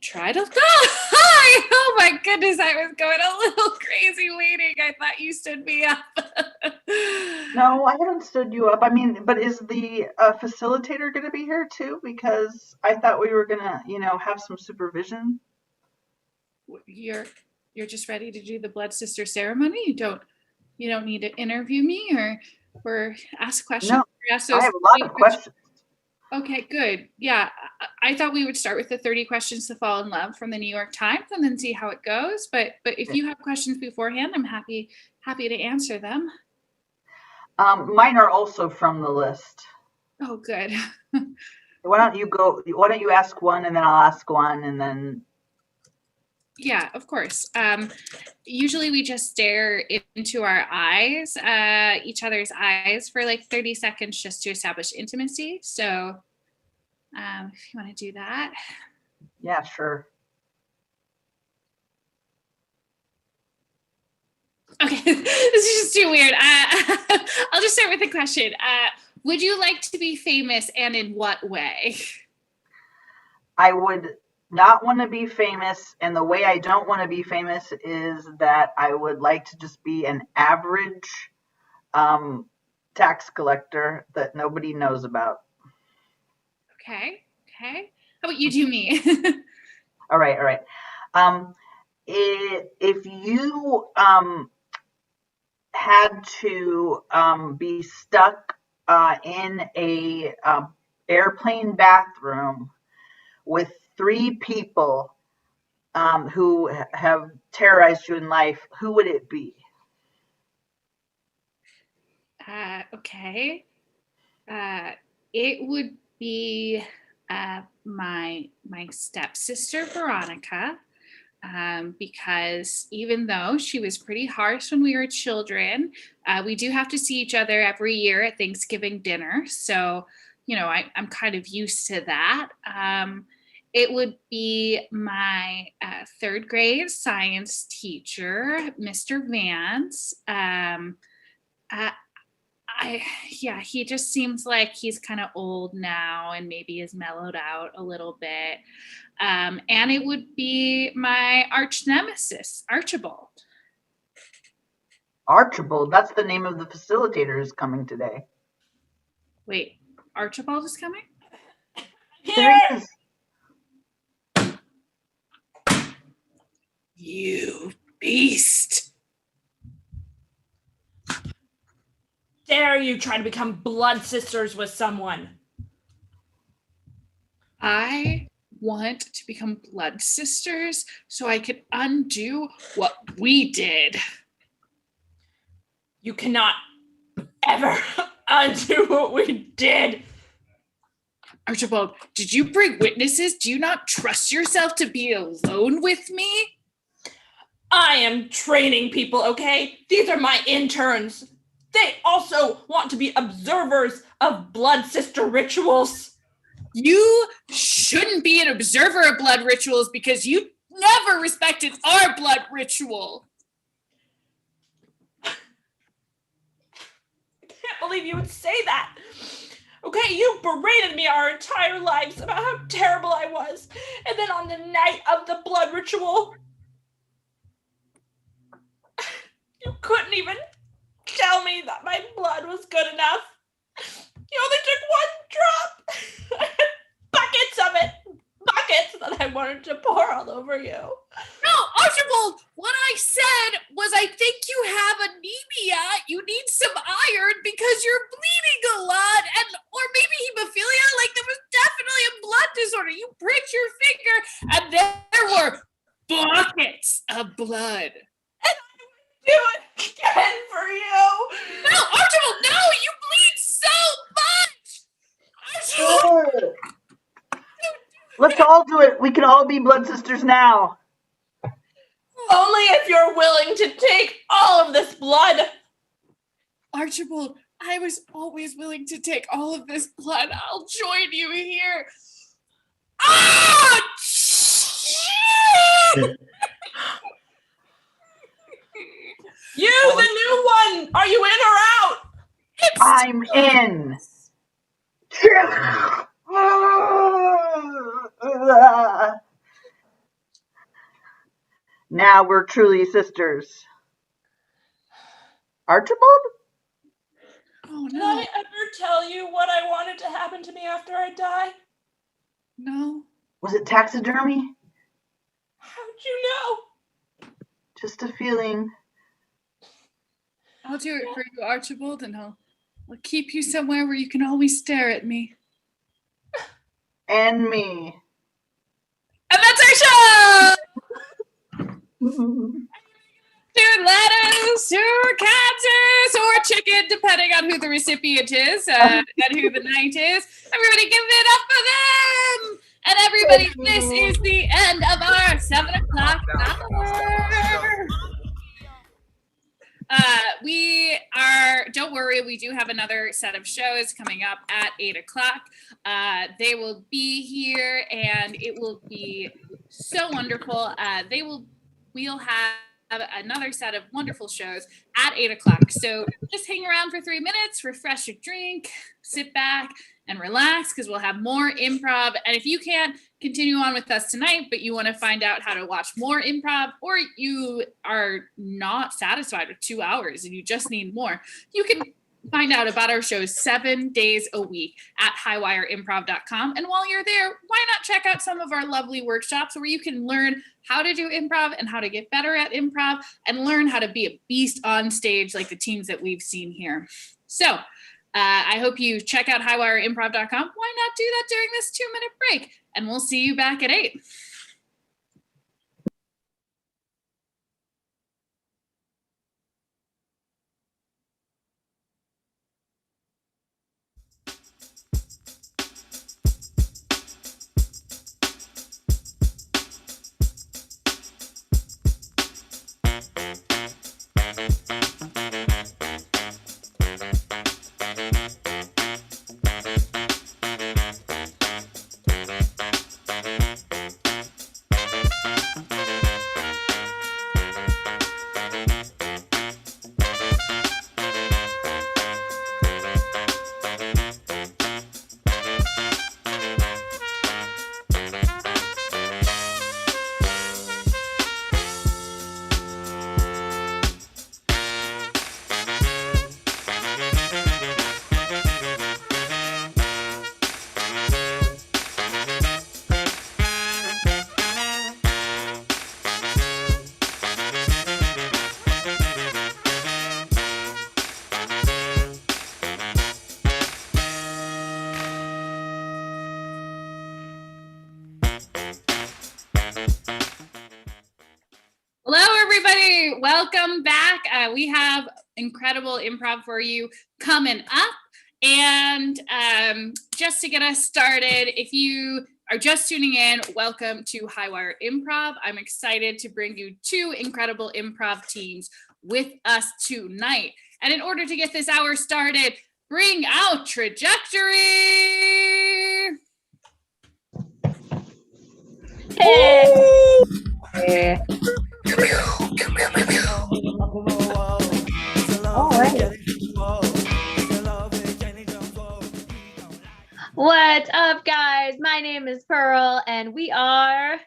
Try to. Oh, hi! Oh my goodness, I was going a little crazy waiting. I thought you stood me up. No, I haven't stood you up. I mean, but is the facilitator going to be here too? Because I thought we were going to, have some supervision. You're just ready to do the blood sister ceremony. You don't need to interview me or ask questions. No, I have a lot of questions. Okay, good. Yeah, I thought we would start with the 30 questions to fall in love from the New York Times and then see how it goes. But if you have questions beforehand, I'm happy to answer them. Mine are also from the list. Oh, good. Why don't you ask one and then I'll ask one and then. Yeah, of course. Usually we just stare into our eyes, each other's eyes for like 30 seconds just to establish intimacy. So if you want to do that. Yeah, sure. Okay, this is just too weird. I'll just start with a question. Would you like to be famous and in what way? I would not want to be famous, and the way I don't want to be famous is that I would like to just be an average tax collector that nobody knows about. Okay. How about you do me? All right. If you had to be stuck in a airplane bathroom with 3 people who have terrorized you in life, who would it be? Okay. It would be my stepsister Veronica, because even though she was pretty harsh when we were children, we do have to see each other every year at Thanksgiving dinner. So, I'm kind of used to that. It would be my 3rd grade science teacher, Mr. Vance. He just seems like he's kind of old now and maybe is mellowed out a little bit. And it would be my arch nemesis, Archibald. Archibald, that's the name of the facilitator who's coming today. Wait, Archibald is coming? There he is. You beast. Dare you try to become blood sisters with someone? I want to become blood sisters so I can undo what we did. You cannot ever undo what we did. Archibald, did you bring witnesses? Do you not trust yourself to be alone with me? I am training people, okay? These are my interns. They also want to be observers of blood sister rituals. You shouldn't be an observer of blood rituals because you never respected our blood ritual. I can't believe you would say that. Okay, you berated me our entire lives about how terrible I was. And then on the night of the blood ritual, you couldn't even tell me that my blood was good enough. You only took 1 drop. I had buckets of it. Buckets that I wanted to pour all over you. No, Archibald, what I said was I think you have anemia. You need some iron because you're bleeding a lot, or maybe hemophilia. Like there was definitely a blood disorder. You pricked your finger and there were buckets of blood. And I would do it again for you. No, Archibald, no, you bleed so much. Archibald. Let's all do it. We can all be blood sisters now. Only if you're willing to take all of this blood. Archibald, I was always willing to take all of this blood. I'll join you here. Ah! You, the new one. Are you in or out? I'm in. Now we're truly sisters. Archibald? Oh, Did no. I ever tell you what I wanted to happen to me after I die? No. Was it taxidermy? How'd you know? Just a feeling. I'll do it for you, Archibald, and I'll keep you somewhere where you can always stare at me. And me. And that's our show! To lettuce, or cactus, or chicken, depending on who the recipient is and who the night is. Everybody give it up for them! And everybody, this is the end of our 7 o'clock hour. Don't worry, we do have another set of shows coming up at 8 o'clock. They will be here and it will be so wonderful. We'll have another set of wonderful shows at 8 o'clock. So just hang around for 3 minutes, refresh your drink, sit back and relax because we'll have more improv. And if you can't continue on with us tonight, but you want to find out how to watch more improv, or you are not satisfied with 2 hours and you just need more, you can Find out about our shows 7 days a week at highwireimprov.com. And while you're there, why not check out some of our lovely workshops where you can learn how to do improv and how to get better at improv and learn how to be a beast on stage like the teams that we've seen here. So I hope you check out highwireimprov.com. Why not do that during this 2-minute break? And we'll see you back at 8. Hello, everybody. Welcome back. We have incredible improv for you coming up. And just to get us started, if you are just tuning in, welcome to Highwire Improv. I'm excited to bring you 2 incredible improv teams with us tonight. And in order to get this hour started, bring out Trajectory. Hey. All right. What's up, guys? My name is Pearl, and we are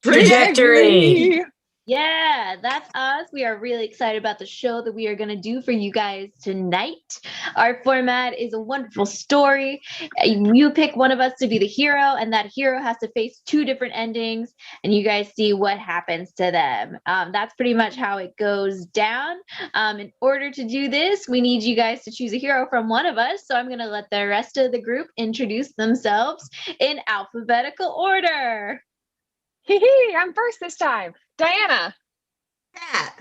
Trajectory. Yeah, that's us. We are really excited about the show that we are going to do for you guys tonight. Our format is a wonderful story. You pick one of us to be the hero, and that hero has to face 2 different endings, and you guys see what happens to them. That's pretty much how it goes down. In order to do this, we need you guys to choose a hero from one of us, so I'm going to let the rest of the group introduce themselves in alphabetical order. I'm first this time. Diana. Cat.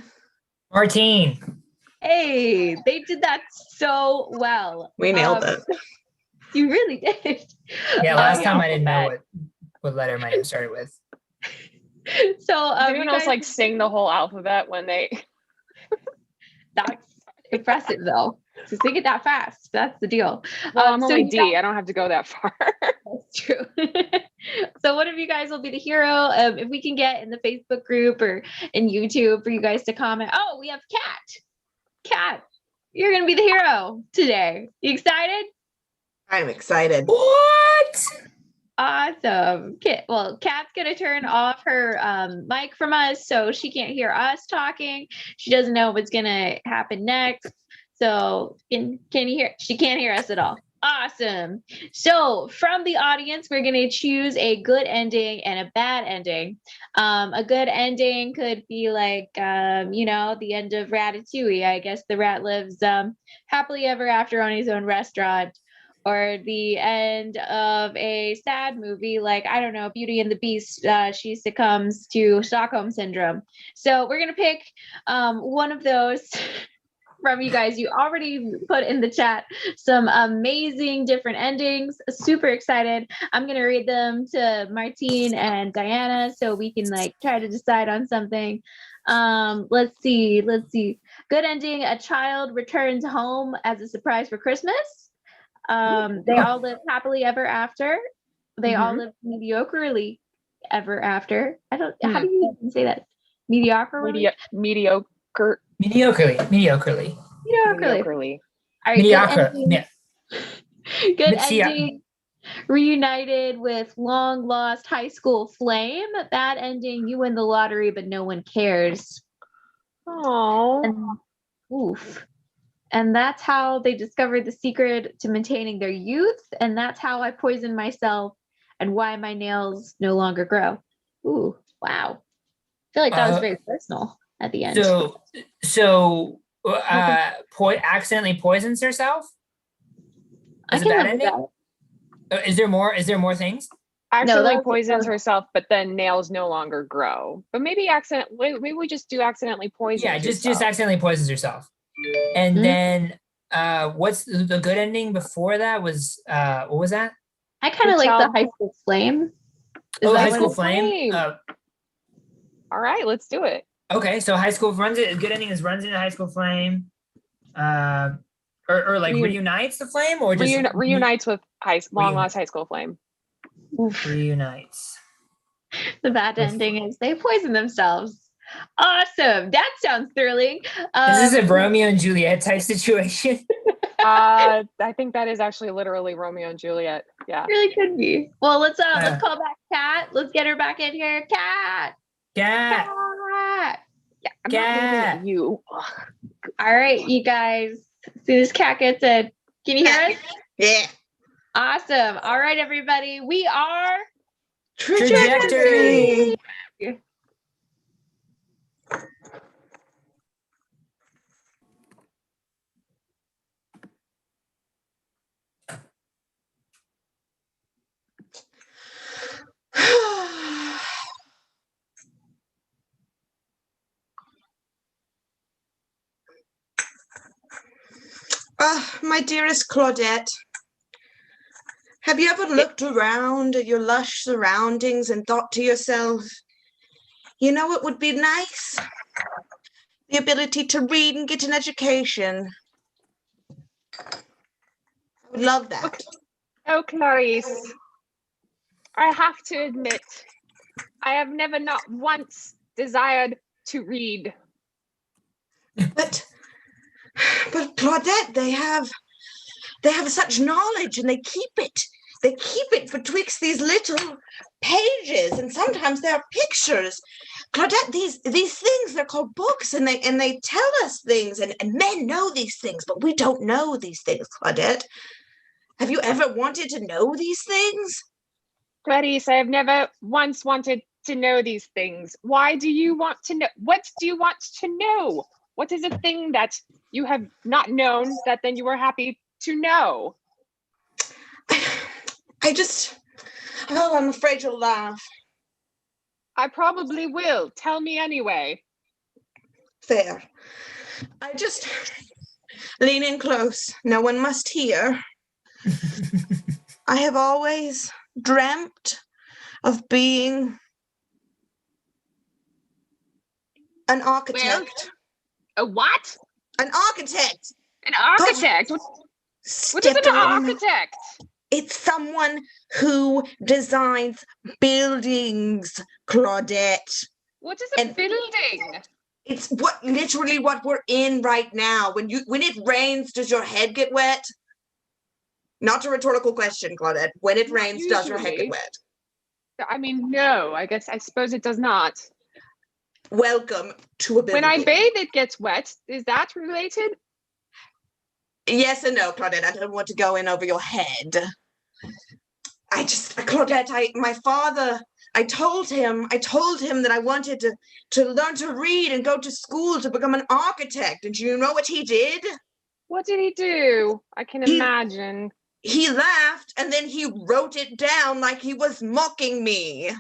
Martine. Hey, they did that so well. We nailed it. You really did. Yeah, last time I didn't know what letter my name started with. So anyone else like sing the whole alphabet when they that's impressive though. To sing it that fast. That's the deal. Well, I'm only D. I don't have to go that far. That's true. So one of you guys will be the hero. If we can get in the Facebook group or in YouTube for you guys to comment. Oh, we have Kat. Kat, you're gonna be the hero today. You excited? I'm excited. What? Awesome. Well, Kat's gonna turn off her mic from us, so she can't hear us talking. She doesn't know what's gonna happen next. So can you hear? She can't hear us at all. Awesome. So from the audience, we're gonna choose a good ending and a bad ending. A good ending could be like, the end of Ratatouille. I guess the rat lives happily ever after on his own restaurant. Or the end of a sad movie, like, I don't know, Beauty and the Beast, she succumbs to Stockholm Syndrome. So we're going to pick one of those from you guys. You already put in the chat some amazing different endings. Super excited. I'm going to read them to Martine and Diana so we can try to decide on something. Let's see. Good ending, a child returns home as a surprise for Christmas. They all live happily ever after. They all live mediocrely ever after. How do you even say that? Mediocrely? Mediocrely. All right, Mediocre. Good ending. Reunited with long lost high school flame. Bad ending. You win the lottery, but no one cares. Oh. Oof. And that's how they discovered the secret to maintaining their youth. And that's how I poisoned myself and why my nails no longer grow. Ooh, wow. I feel like that was very personal at the end. Accidentally poisons herself? I can live with that. Is there more things? Accidentally that's- poisons herself, but then nails no longer grow. But maybe maybe we just do accidentally poison. Yeah, just accidentally poisons herself. And then what's the good ending before that was what was that? I kind of like the high school flame. High school flame. All right, let's do it. Okay, so high school runs it. Good ending is runs into high school flame. Or like reunites the flame, or just reunites with long lost high school flame. Reunites. The bad ending is they poison themselves. Awesome. That sounds thrilling. Is this a Romeo and Juliet type situation? I think that is actually literally Romeo and Juliet. Yeah. It really could be. Well, let's call back Kat. Let's get her back in here. Kat. Kat. Yeah, I'm not looking at you. All right, you guys. As soon as Kat gets in. Can you hear us? Yeah. Awesome. All right, everybody. We are Trajectory. My dearest Claudette, have you ever looked around at your lush surroundings and thought to yourself, you know, it would be nice? The ability to read and get an education. I would love that. Oh, Clarice, I have to admit, I have never not once desired to read. But Claudette, they have such knowledge, and they keep it betwixt these little pages, and sometimes there are pictures. Claudette, these things, they're called books, and they tell us things, and men know these things, but we don't know these things, Claudette. Have you ever wanted to know these things? Clarice, I have never once wanted to know these things. Why do you want to know? What do you want to know? What is a thing that you have not known that then you are happy to know? I'm afraid you'll laugh. I probably will. Tell me anyway. Fair. I just lean in close. No one must hear. I have always dreamt of being an architect. A what? An architect. An architect? What is an architect? It's someone who designs buildings, Claudette. What is a building? It's literally what we're in right now. When it rains, does your head get wet? Not a rhetorical question, Claudette. When it rains, does your head get wet? I mean, no. I suppose it does not. Welcome to a building. When I bathe, it gets wet. Is that related? Yes and no, Claudette. I don't want to go in over your head. Claudette, my father, I told him that I wanted to learn to read and go to school to become an architect. And do you know what he did? What did he do? I can imagine. He laughed, and then he wrote it down like he was mocking me.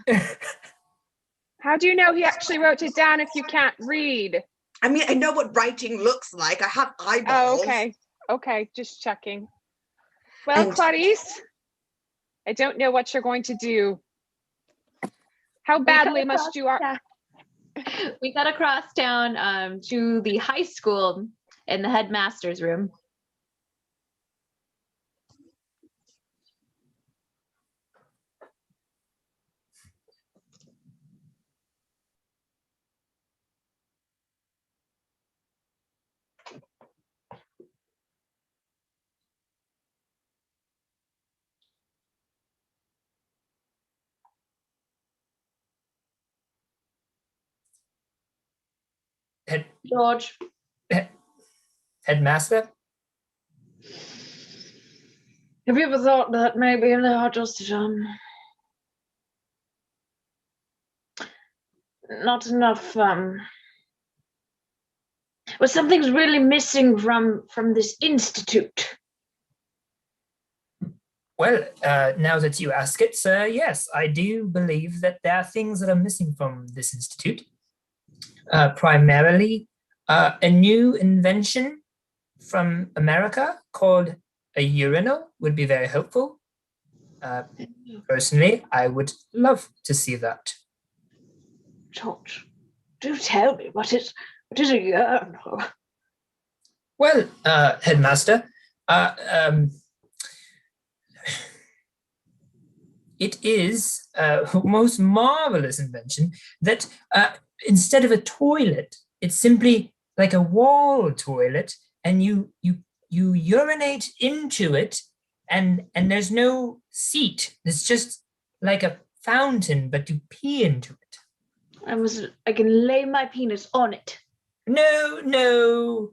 How do you know he actually wrote it down if you can't read? I mean, I know what writing looks like. I have eyeballs. Oh, okay, just checking. Well, Clarice, I don't know what you're going to do. How badly must you? We got across town to the high school in the headmaster's room. George. Headmaster? Have you ever thought that maybe they are just not enough well, something's really missing from this institute. Well, now that you ask it, sir, yes, I do believe that there are things that are missing from this institute. Primarily, a new invention from America called a urinal would be very helpful. Personally, I would love to see that. George, do tell me, what is a urinal? Well, headmaster, it is a most marvelous invention that instead of a toilet, it's simply like a wall toilet, and you urinate into it, and there's no seat. It's just like a fountain, but you pee into it. I can lay my penis on it. No.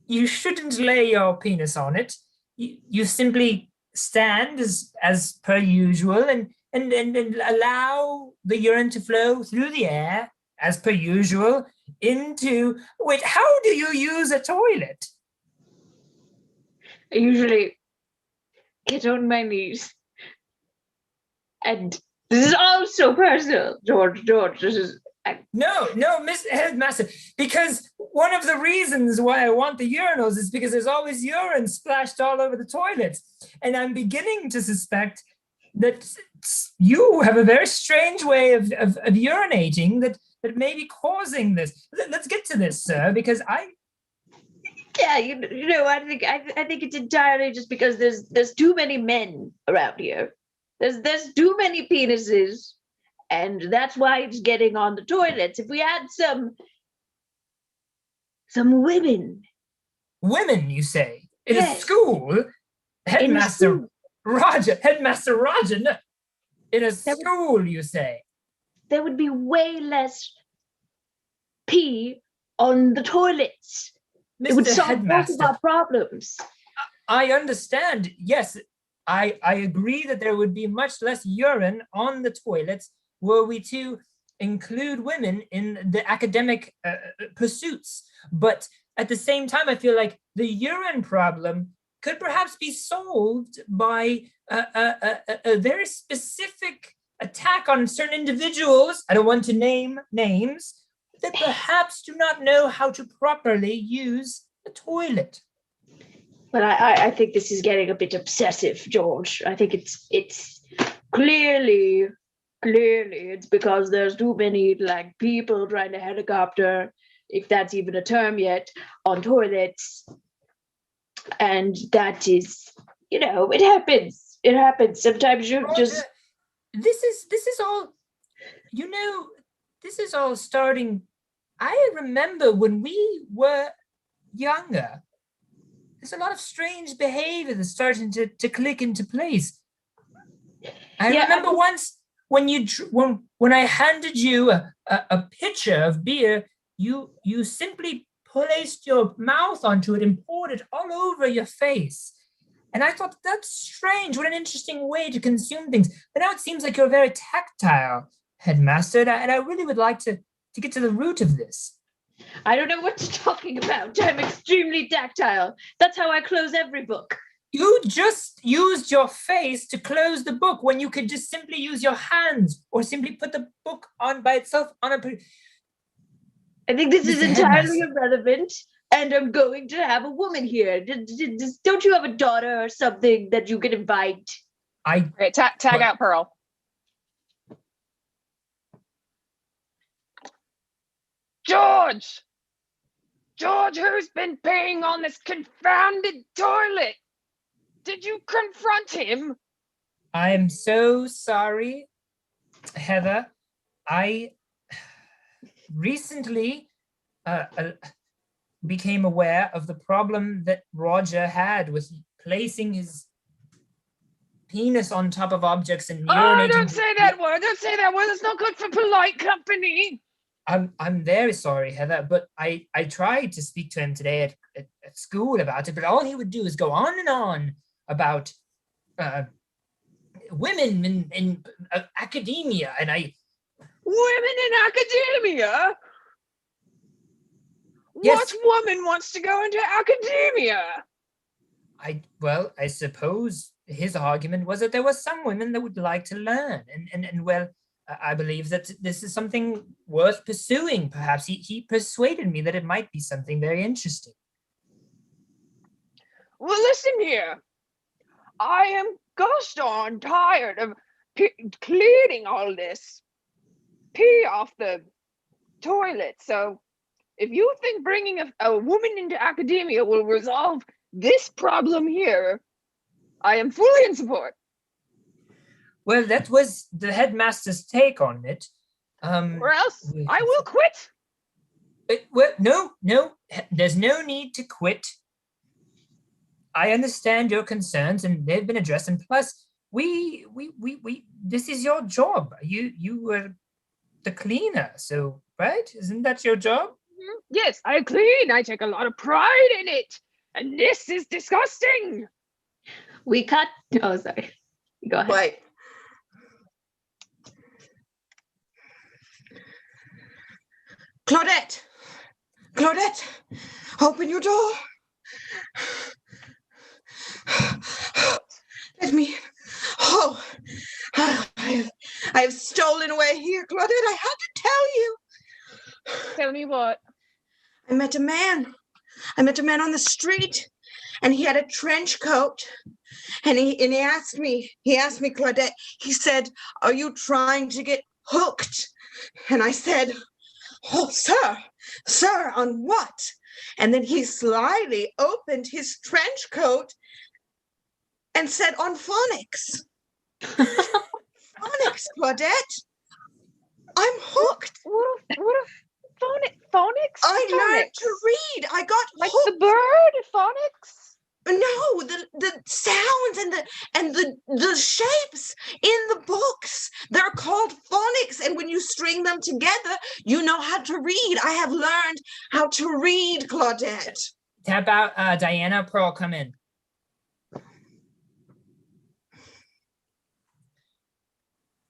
You shouldn't lay your penis on it. You simply stand as per usual and allow the urine to flow through the air as per usual into. Wait, how do you use a toilet? I usually get on my knees. And this is all so personal, George. This is No, Miss Headmaster, because one of the reasons why I want the urinals is because there's always urine splashed all over the toilets. And I'm beginning to suspect that you have a very strange way of urinating that may be causing this. Let's get to this, sir, because yeah, you know, I think it's entirely just because there's too many men around here. There's too many penises. And that's why it's getting on the toilets. If we had some women. Women, you say? In Yes. a school? Headmaster Roger, no. In a school, you say? There would be way less pee on the toilets. It would Mr. solve both of Headmaster, our problems. I understand. Yes, I agree that there would be much less urine on the toilets were we to include women in the academic pursuits. But at the same time, I feel like the urine problem could perhaps be solved by a very specific attack on certain individuals. I don't want to name names that perhaps do not know how to properly use a toilet. But I think this is getting a bit obsessive, George. I think it's clearly it's because there's too many like people trying to helicopter, if that's even a term yet, on toilets. And that is, you know, it happens. Sometimes you Roger, just this is all, you know, this is all starting. I remember when we were younger, there's a lot of strange behavior that's starting to click into place. I remember once when I handed you a pitcher of beer, you simply placed your mouth onto it and poured it all over your face. And I thought, that's strange. What an interesting way to consume things. But now it seems like you're very tactile, Headmaster, and I really would like to get to the root of this. I don't know what you're talking about. I'm extremely tactile. That's how I close every book. You just used your face to close the book when you could just simply use your hands or simply put the book on by itself on a... I think this is Mr. entirely Headmaster. irrelevant, and I'm going to have a woman here. Don't you have a daughter or something that you can invite? Okay, tag out Pearl. George, who's been peeing on this confounded toilet? Did you confront him? I am so sorry, Heather. I recently became aware of the problem that Roger had with placing his penis on top of objects and urinating. Oh, don't say that word. Don't say that word. It's not good for polite company. I'm very sorry, Heather, but I tried to speak to him today at school about it, but all he would do is go on and on about women in academia, and Women in academia? Yes. What woman wants to go into academia? I suppose his argument was that there were some women that would like to learn, and well, I believe that this is something worth pursuing. Perhaps he persuaded me that it might be something very interesting. Well, listen here. I am gosh darn tired of cleaning all this pee off the toilet. So if you think bringing a woman into academia will resolve this problem here, I am fully in support. Well, that was the headmaster's take on it. Or else I will quit. Well, no, there's no need to quit. I understand your concerns, and they've been addressed. And plus, we this is your job. You were the cleaner, so right? Isn't that your job? Yes, I clean. I take a lot of pride in it. And this is disgusting. We cut. Oh, sorry. Go ahead. Wait. Claudette, open your door. Let me. Oh, I have stolen away here, Claudette. I have to tell you. Tell me what? I met a man. I met a man on the street, and he had a trench coat. And he asked me, Claudette, he said, "Are you trying to get hooked?" And I said, "Oh, sir, on what?" And then he slyly opened his trench coat and said, "On phonics." Phonics, Claudette. I'm hooked. What phonics? I learned to read. I got like hooked. the bird phonics. No, the sounds and the shapes in the books. They're called phonics, and when you string them together, you know how to read. I have learned how to read, Claudette. How about Diana Pearl come in?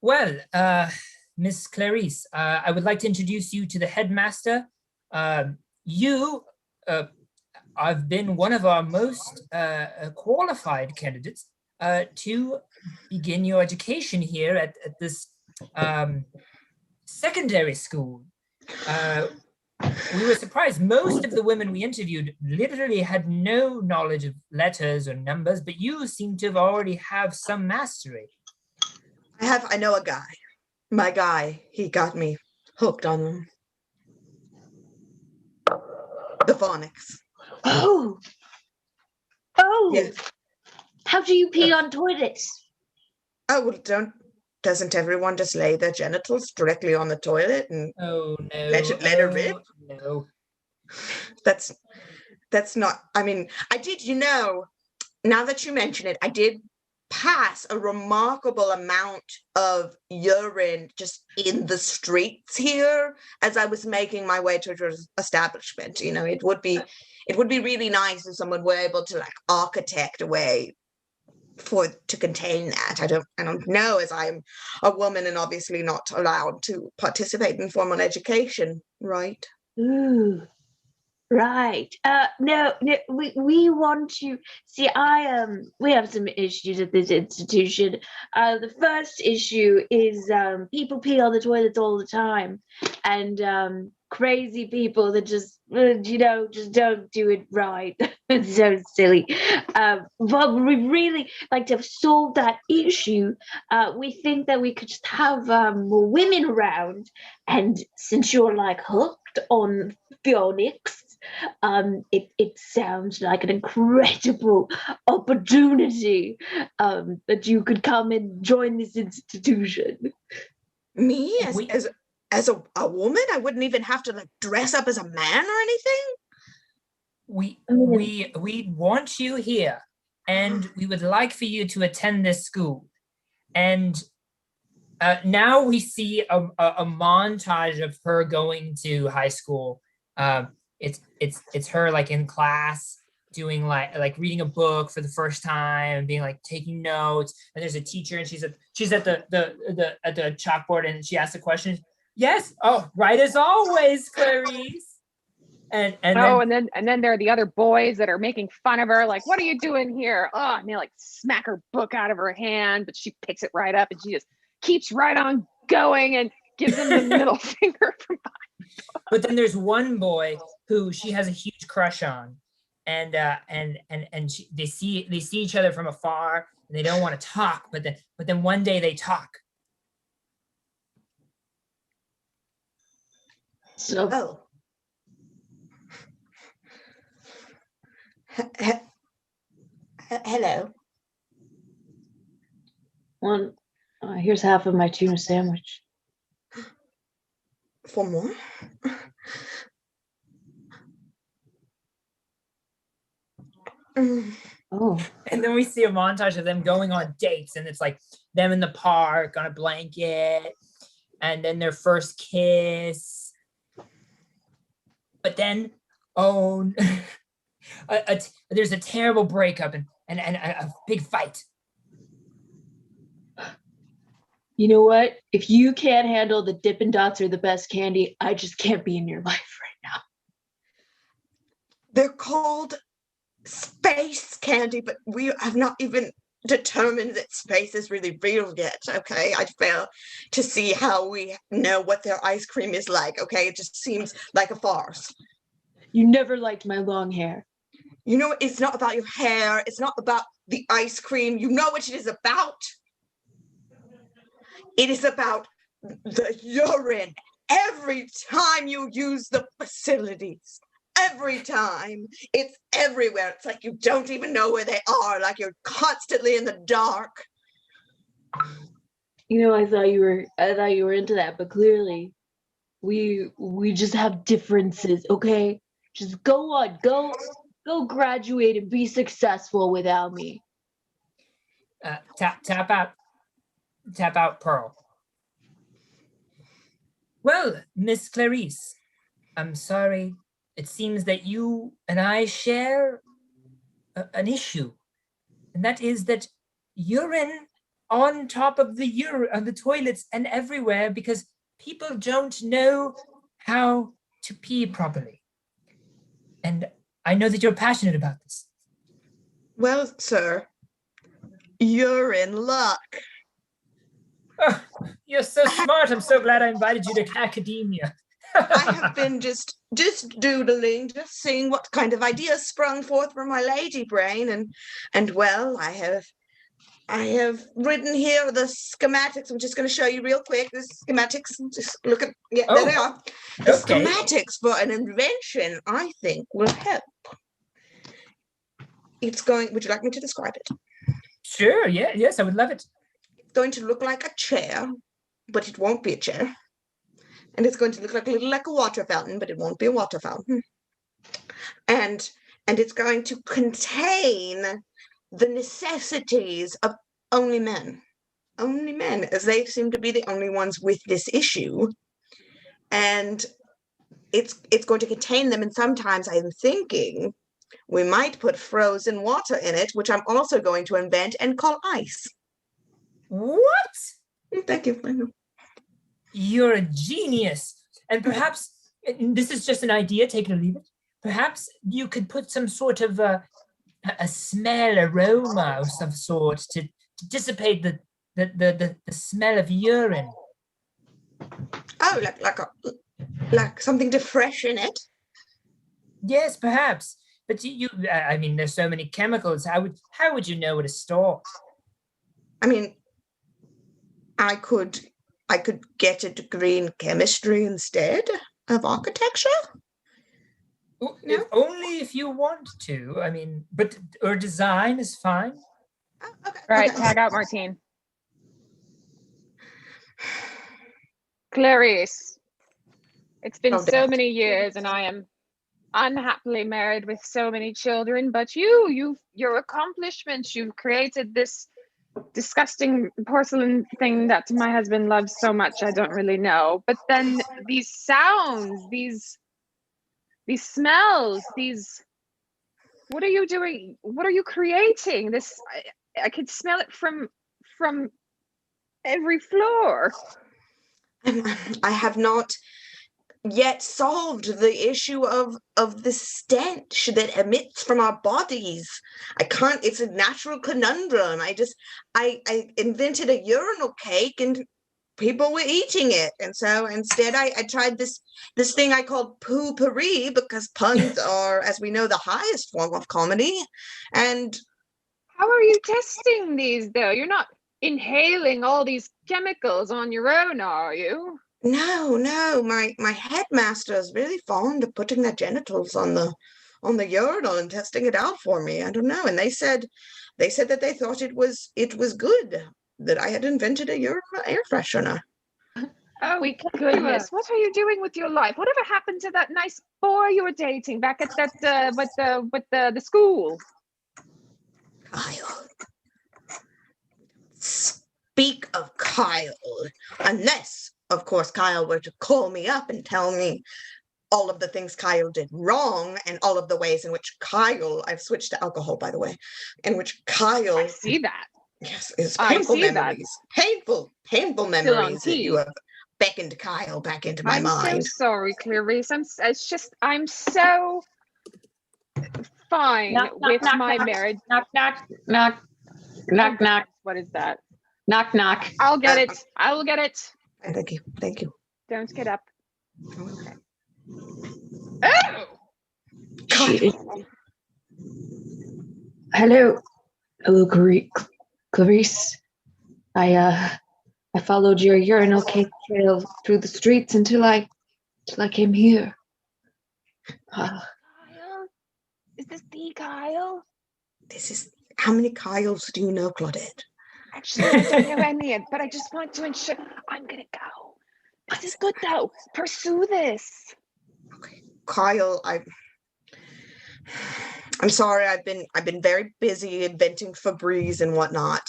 Well, Miss Clarice, I would like to introduce you to the headmaster. I've been one of our most qualified candidates to begin your education here at this secondary school. We were surprised. Most of the women we interviewed literally had no knowledge of letters or numbers, but you seem to already have some mastery. I know a guy. My guy, he got me hooked on them. The phonics. Oh, yes. How do you pee on toilets? Oh, well, doesn't everyone just lay their genitals directly on the toilet and let it rip? No. That's not, I mean, I did, now that you mention it, I did pass a remarkable amount of urine just in the streets here as I was making my way to your establishment. It would be really nice if someone were able to architect a way to contain that. I don't know, as I'm a woman and obviously not allowed to participate in formal education, right? Ooh. Right. No, we want to see. We have some issues at this institution. The first issue is people pee on the toilets all the time, and crazy people that just don't do it right. It's so silly. But we really like to solve that issue. We think that we could just have more women around, and since you're hooked on phonics, it sounds like an incredible opportunity that you could come and join this institution. Me as a woman, I wouldn't even have to dress up as a man or anything. We want you here, and we would like for you to attend this school. And now we see a montage of her going to high school. It's her in class, doing like reading a book for the first time and being like taking notes. And there's a teacher and she's at the chalkboard and she asks a question. Yes. Oh, right as always, Clarice. And then there are the other boys that are making fun of her, like, what are you doing here? Oh, and they like smack her book out of her hand, but she picks it right up and she just keeps right on going and gives them the middle finger from behind. But then there's one boy who she has a huge crush on, and they see each other from afar and they don't want to talk, but then one day they talk. So hello. Well, here's half of my tuna sandwich. For more? Oh. And then we see a montage of them going on dates, and it's like them in the park on a blanket, and then their first kiss. But then, there's a terrible breakup and a big fight. You know what? If you can't handle the Dippin' Dots or the best candy, I just can't be in your life right now. They're called space candy, but we have not even determined that space is really real yet, okay? I fail to see how we know what their ice cream is like, okay? It just seems like a farce. You never liked my long hair. You know, it's not about your hair. It's not about the ice cream. You know what it is about? It is about the urine. Every time you use the facilities, every time, it's everywhere. It's like you don't even know where they are, like you're constantly in the dark. You know, I thought you were into that, but clearly we just have differences, okay? Just go on, go graduate and be successful without me. Tap out Pearl. Well, Miss Clarice, I'm sorry. It seems that you and I share an issue, and that is that urine on top of the toilets and everywhere because people don't know how to pee properly. And I know that you're passionate about this. Well, sir, you're in luck. Oh, you're so smart. I'm so glad I invited you to academia. I have been just doodling, just seeing what kind of ideas sprung forth from my lady brain, and well, I have written here the schematics. I'm just going to show you real quick. The schematics. Just look at there they are. The schematics for an invention, I think, will help. It's going. Would you like me to describe it? Sure. Yeah. Yes, I would love it. It's going to look like a chair, but it won't be a chair. And it's going to look like a water fountain, but it won't be a water fountain. And it's going to contain the necessities of only men, as they seem to be the only ones with this issue. And it's going to contain them. And sometimes I'm thinking we might put frozen water in it, which I'm also going to invent and call ice. What? Thank you. You're a genius. And perhaps, this is just an idea, take it or leave it. Perhaps you could put some sort of a smell, aroma of some sort to dissipate the smell of urine. Oh, like something to freshen it? Yes, perhaps. But I mean, there's so many chemicals. How would you know where to store? I mean, I could get a degree in chemistry instead of architecture. No? Only if you want to. I mean, or design is fine. Okay. Right, tag out Martine. Clarice, it's been so many years and I am unhappily married with so many children, but your accomplishments, you've created this disgusting porcelain thing that my husband loves so much, I don't really know. But then these sounds, these smells, What are you doing? What are you creating? This I could smell it from every floor. I have not yet solved the issue of the stench that emits from our bodies. I can't. It's a natural conundrum. I invented a urinal cake and people were eating it, and so instead I tried this thing I called poo-pourri, because puns are, as we know, the highest form of comedy. And how are you testing these though? You're not inhaling all these chemicals on your own, are you? No, my headmaster is really fond of putting their genitals on the urinal and testing it out for me. I don't know, and they said that they thought it was good, that I had invented a urinal air freshener. Oh goodness! What are you doing with your life? Whatever happened to that nice boy you were dating back at that with the school? Kyle. Speak of Kyle, unless, of course, Kyle were to call me up and tell me all of the things Kyle did wrong and all of the ways in which Kyle, I've switched to alcohol, by the way, in which Kyle, I see that. Yes, is painful memories. Painful memories that you have beckoned Kyle back into my mind. I'm so sorry, Clarice. I'm so fine with my marriage. Knock, knock, knock, knock, knock. What is that? Knock, knock. I'll get it. I will get it. Thank you. Don't get up. Okay. Oh! Hello, Clarice. I followed your urinal cake trail through the streets until I came here. Kyle? Is this the Kyle? How many Kyles do you know, Claudette? Actually, I don't know any, but I just want to ensure I'm gonna go. This is good though. Pursue this. Okay. Kyle, I'm sorry, I've been very busy inventing Febreze and whatnot.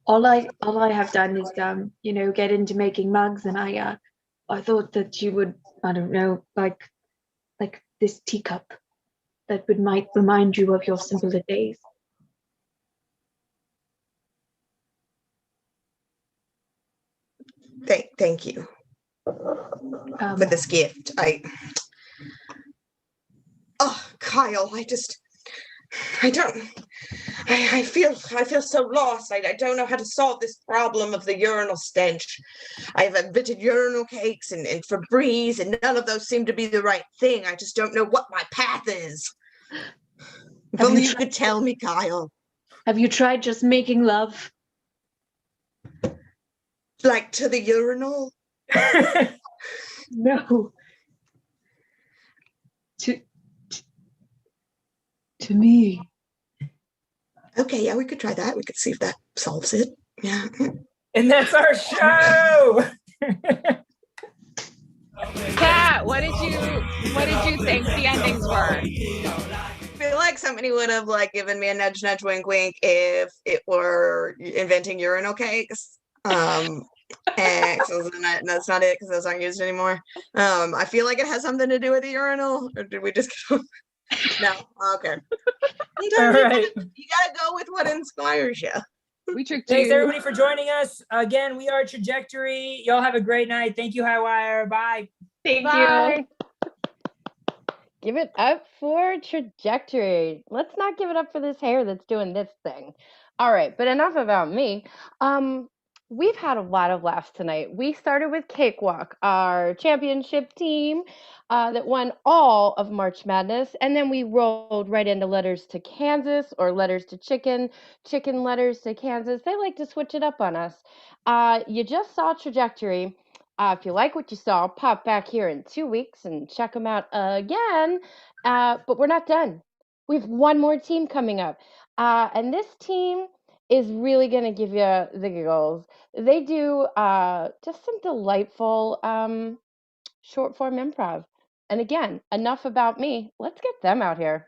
All I have done is get into making mugs, and I thought that you would, I don't know, like this teacup that might remind you of your simpler days. Thank you for this gift. Kyle, I feel so lost. I don't know how to solve this problem of the urinal stench. I've invented urinal cakes and Febreze, and none of those seem to be the right thing. I just don't know what my path is. If only you could tell me, Kyle. Have you tried just making love? Like to the urinal? No. To me. Okay, yeah, we could try that. We could see if that solves it. Yeah. And that's our show. Kat, what did you think the endings were? I feel like somebody would have given me a nudge, wink, wink if it were inventing urinal cakes. And so that's not it, because those aren't used anymore. I feel like it has something to do with the urinal, or did we just go? No, okay. All right. You gotta go with what inspires you. We tricked Thanks you. everybody for joining us. Again, we are Trajectory. Y'all have a great night. Thank you, Highwire. Bye. Thank Bye. you. Give it up for Trajectory. Let's not give it up for this hair that's doing this thing. All right, but enough about me. We've had a lot of laughs tonight. We started with Cakewalk, our championship team that won all of March Madness, and then we rolled right into Letters to Kansas, or Letters to Chicken, Chicken Letters to Kansas. They like to switch it up on us. You just saw Trajectory. If you like what you saw, pop back here in 2 weeks and check them out again. But we're not done. We have one more team coming up, and this team is really going to give you the giggles. They do just some delightful short form improv. And again, enough about me. Let's get them out here.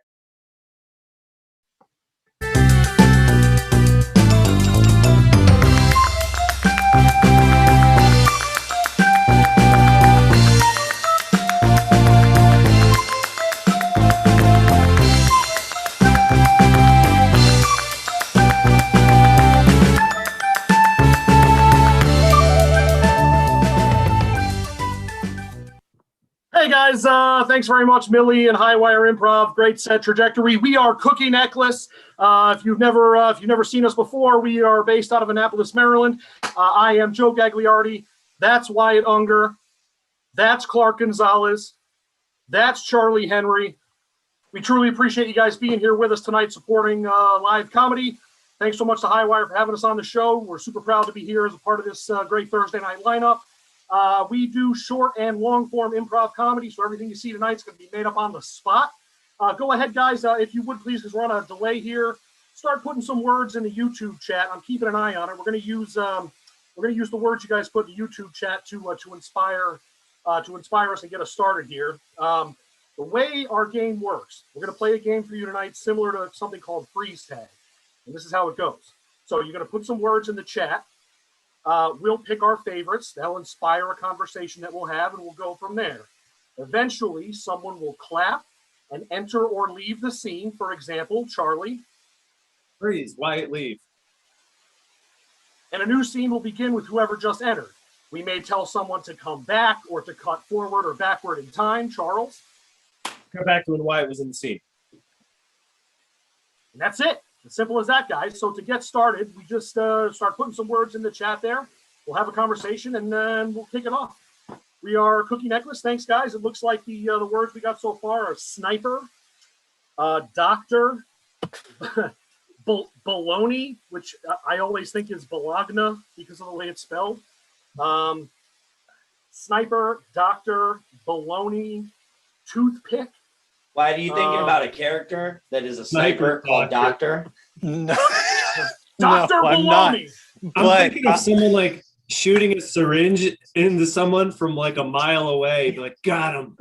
guys. Thanks very much, Millie and Highwire Improv. Great set trajectory. We are Cookie Necklace. If you've never seen us before, we are based out of Annapolis, Maryland. I am Joe Gagliardi. That's Wyatt Unger. That's Clark Gonzalez. That's Charlie Henry. We truly appreciate you guys being here with us tonight, supporting live comedy. Thanks so much to Highwire for having us on the show. We're super proud to be here as a part of this great Thursday night lineup. We do short and long form improv comedy, so everything you see tonight is going to be made up on the spot. Go ahead, guys, if you would please, because we're on a delay here. Start putting some words in the YouTube chat. I'm keeping an eye on it. We're going to use the words you guys put in the YouTube chat to inspire us and get us started here. The way our game works, we're going to play a game for you tonight similar to something called freeze tag. And this is how it goes. So you're going to put some words in the chat. We'll pick our favorites. That'll inspire a conversation that we'll have, and we'll go from there. Eventually, someone will clap and enter or leave the scene. For example, Charlie. Freeze, Wyatt, leave. And a new scene will begin with whoever just entered. We may tell someone to come back or to cut forward or backward in time. Charles. Go back to when Wyatt was in the scene. And that's it. As simple as that, guys. So to get started, we just start putting some words in the chat there. We'll have a conversation, and then we'll kick it off. We are Cookie Necklace. Thanks, guys. It looks like the words we got so far are sniper, doctor, baloney, which I always think is Bologna because of the way it's spelled. Sniper, doctor, baloney, toothpick. Why are you thinking about a character that is a sniper called Doctor? No. Dr. No, I'm not. I'm thinking of But- someone like shooting a syringe into someone from like a mile away. Be like, got him.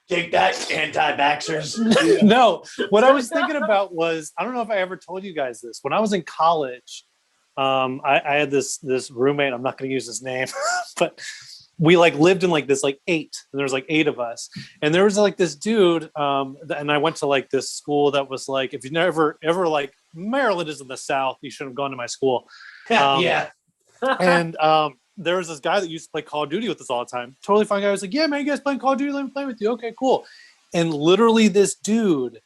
Take that, anti-vaxxers. No, what I was thinking about was, I don't know if I ever told you guys this. When I was in college, I had this roommate. I'm not going to use his name, but we like lived in like this like 8, and there was like 8 of us, and there was like this dude, and I went to like this school that was like, if you never ever like, Maryland is in the South, you shouldn't have gone to my school. Yeah. And there was this guy that used to play Call of Duty with us all the time. Totally fine guy. I was like, yeah, man, you guys playing Call of Duty? Let me play with you. Okay, cool. And literally this dude,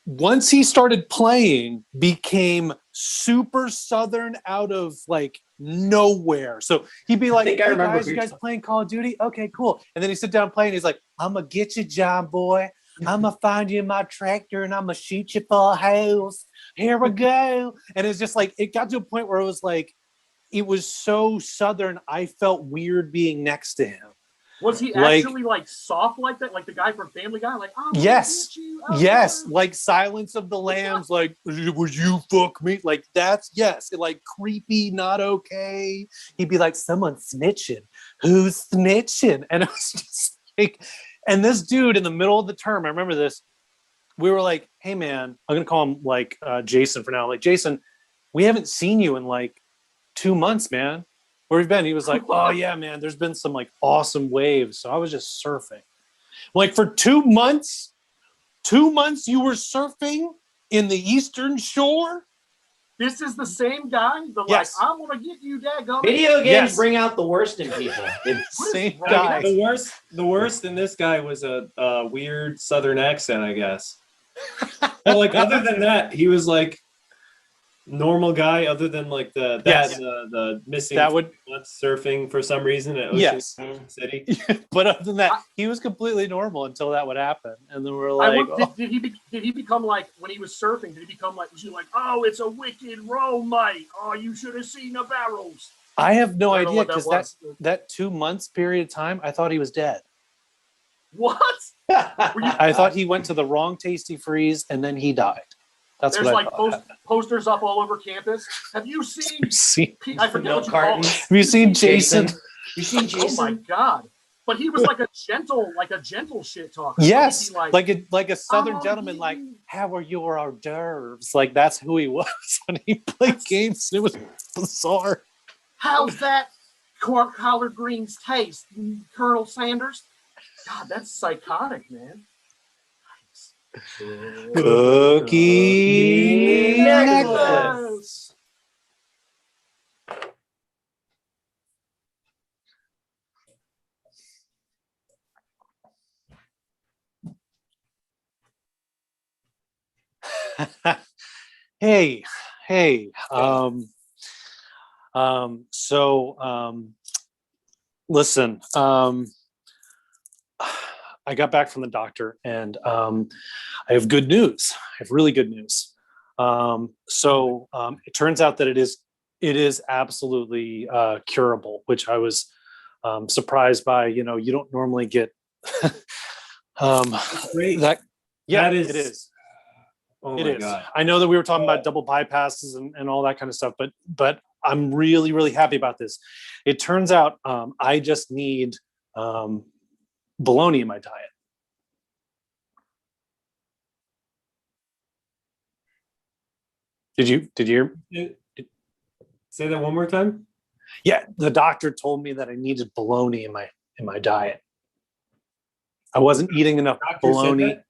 once he started playing, became super Southern out of like nowhere. So he'd be like, think I hey remember guys, who you you're guys playing Call of Duty? Okay, cool. And then he sit down playing. He's like, I'm going to get you, John boy. I'm going to find you in my tractor and I'm going to shoot you for a house. Here we go. And it's just like, it got to a point where it was like, it was so Southern, I felt weird being next to him. Was he Like- actually like soft like that? Like the guy from Family Guy? Like, oh, Yes, yes, like Silence of the Lambs, like, would you fuck me? Like, that's, yes, like creepy, not okay. He'd be like, someone snitching. Who's snitching? And it was just like, and this dude in the middle of the term, I remember this, we were like, hey man, I'm gonna call him like Jason for now. Like, Jason, we haven't seen you in like 2 months, man. Where have you been? He was like, oh yeah, man, there's been some like awesome waves. So I was just surfing. Like for 2 months, 2 months you were surfing in the Eastern Shore? This is the same guy? Yes. Like, I'm gonna get you, daggum. Video games Yes. bring out the worst in people. Same I guy. mean, the worst in this guy was a weird Southern accent, I guess. But like other than that, he was like normal guy. Other than like the missing That would- months surfing for some reason at Ocean Yes. City. But other than that, he was completely normal until that would happen. And then we're I like, wonder, did he become like, when he was surfing, did he become like, was he like, oh, it's a wicked roll, mate. Oh, you should have seen the barrels. I have no I don't know idea what that because that 2 months period of time, I thought he was dead. What? I thought he went to the wrong Tasty Freeze and then he died. That's There's what I like thought. posters up all over campus. Have you seen? Seen- I forget what you call it. Have you seen Jason? You seen Jason? Oh my god! But he was like a gentle shit talker. Yes, He'd be like a Southern "Oh, gentleman. Like, how are your hors d'oeuvres? Like that's who he was when he played games. It was bizarre. how's that collard greens taste, Colonel Sanders? God, that's psychotic, man. Cookie necklace. Hey. Listen, I got back from the doctor, and I have good news. I have really good news. It turns out that it is absolutely curable, which I was surprised by. You know, you don't normally get Great. that. Yeah, That is- it is. Oh It my is. God. I know that we were talking about double bypasses and all that kind of stuff, but I'm really, really happy about this. It turns out I just need bologna in my diet. Did you hear? Say that one more time. Yeah, the doctor told me that I needed bologna in my diet. I wasn't eating enough Doctor said bologna. that?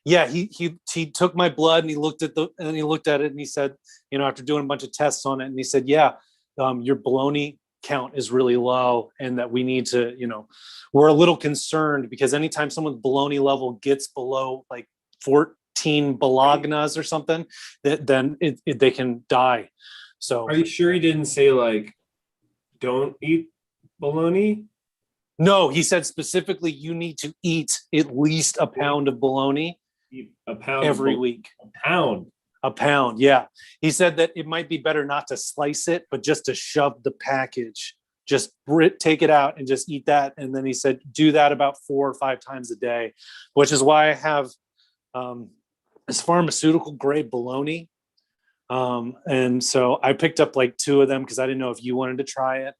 Yeah, he took my blood and he looked at it and he said, you know, after doing a bunch of tests on it, and he said, yeah, your bologna count is really low, and that we need to, you know, we're a little concerned because anytime someone's bologna level gets below like 14 bolognas or something, then they can die. So Are you sure he didn't say like, don't eat bologna? no, he said specifically you need to eat at least a pound of bologna A pound every week. A pound, yeah. He said that it might be better not to slice it, but just to shove the package, just take it out and just eat that. And then he said, do that about 4 or 5 times a day, which is why I have this pharmaceutical grade bologna. And so I picked up like 2 of them because I didn't know if you wanted to try it.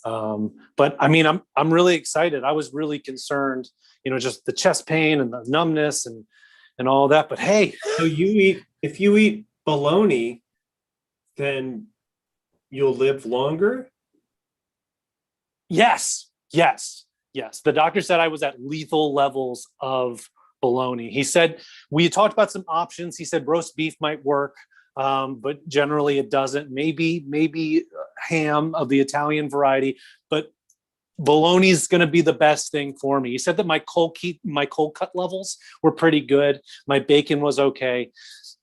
But I mean, I'm really excited. I was really concerned, you know, just the chest pain and the numbness and all that. But hey, so if you eat bologna, then you'll live longer. Yes. The doctor said I was at lethal levels of bologna. He said we talked about some options. He said roast beef might work. But generally it doesn't. Maybe ham of the Italian variety, but bologna is going to be the best thing for me. He said that my cold cut levels were pretty good. My bacon was okay.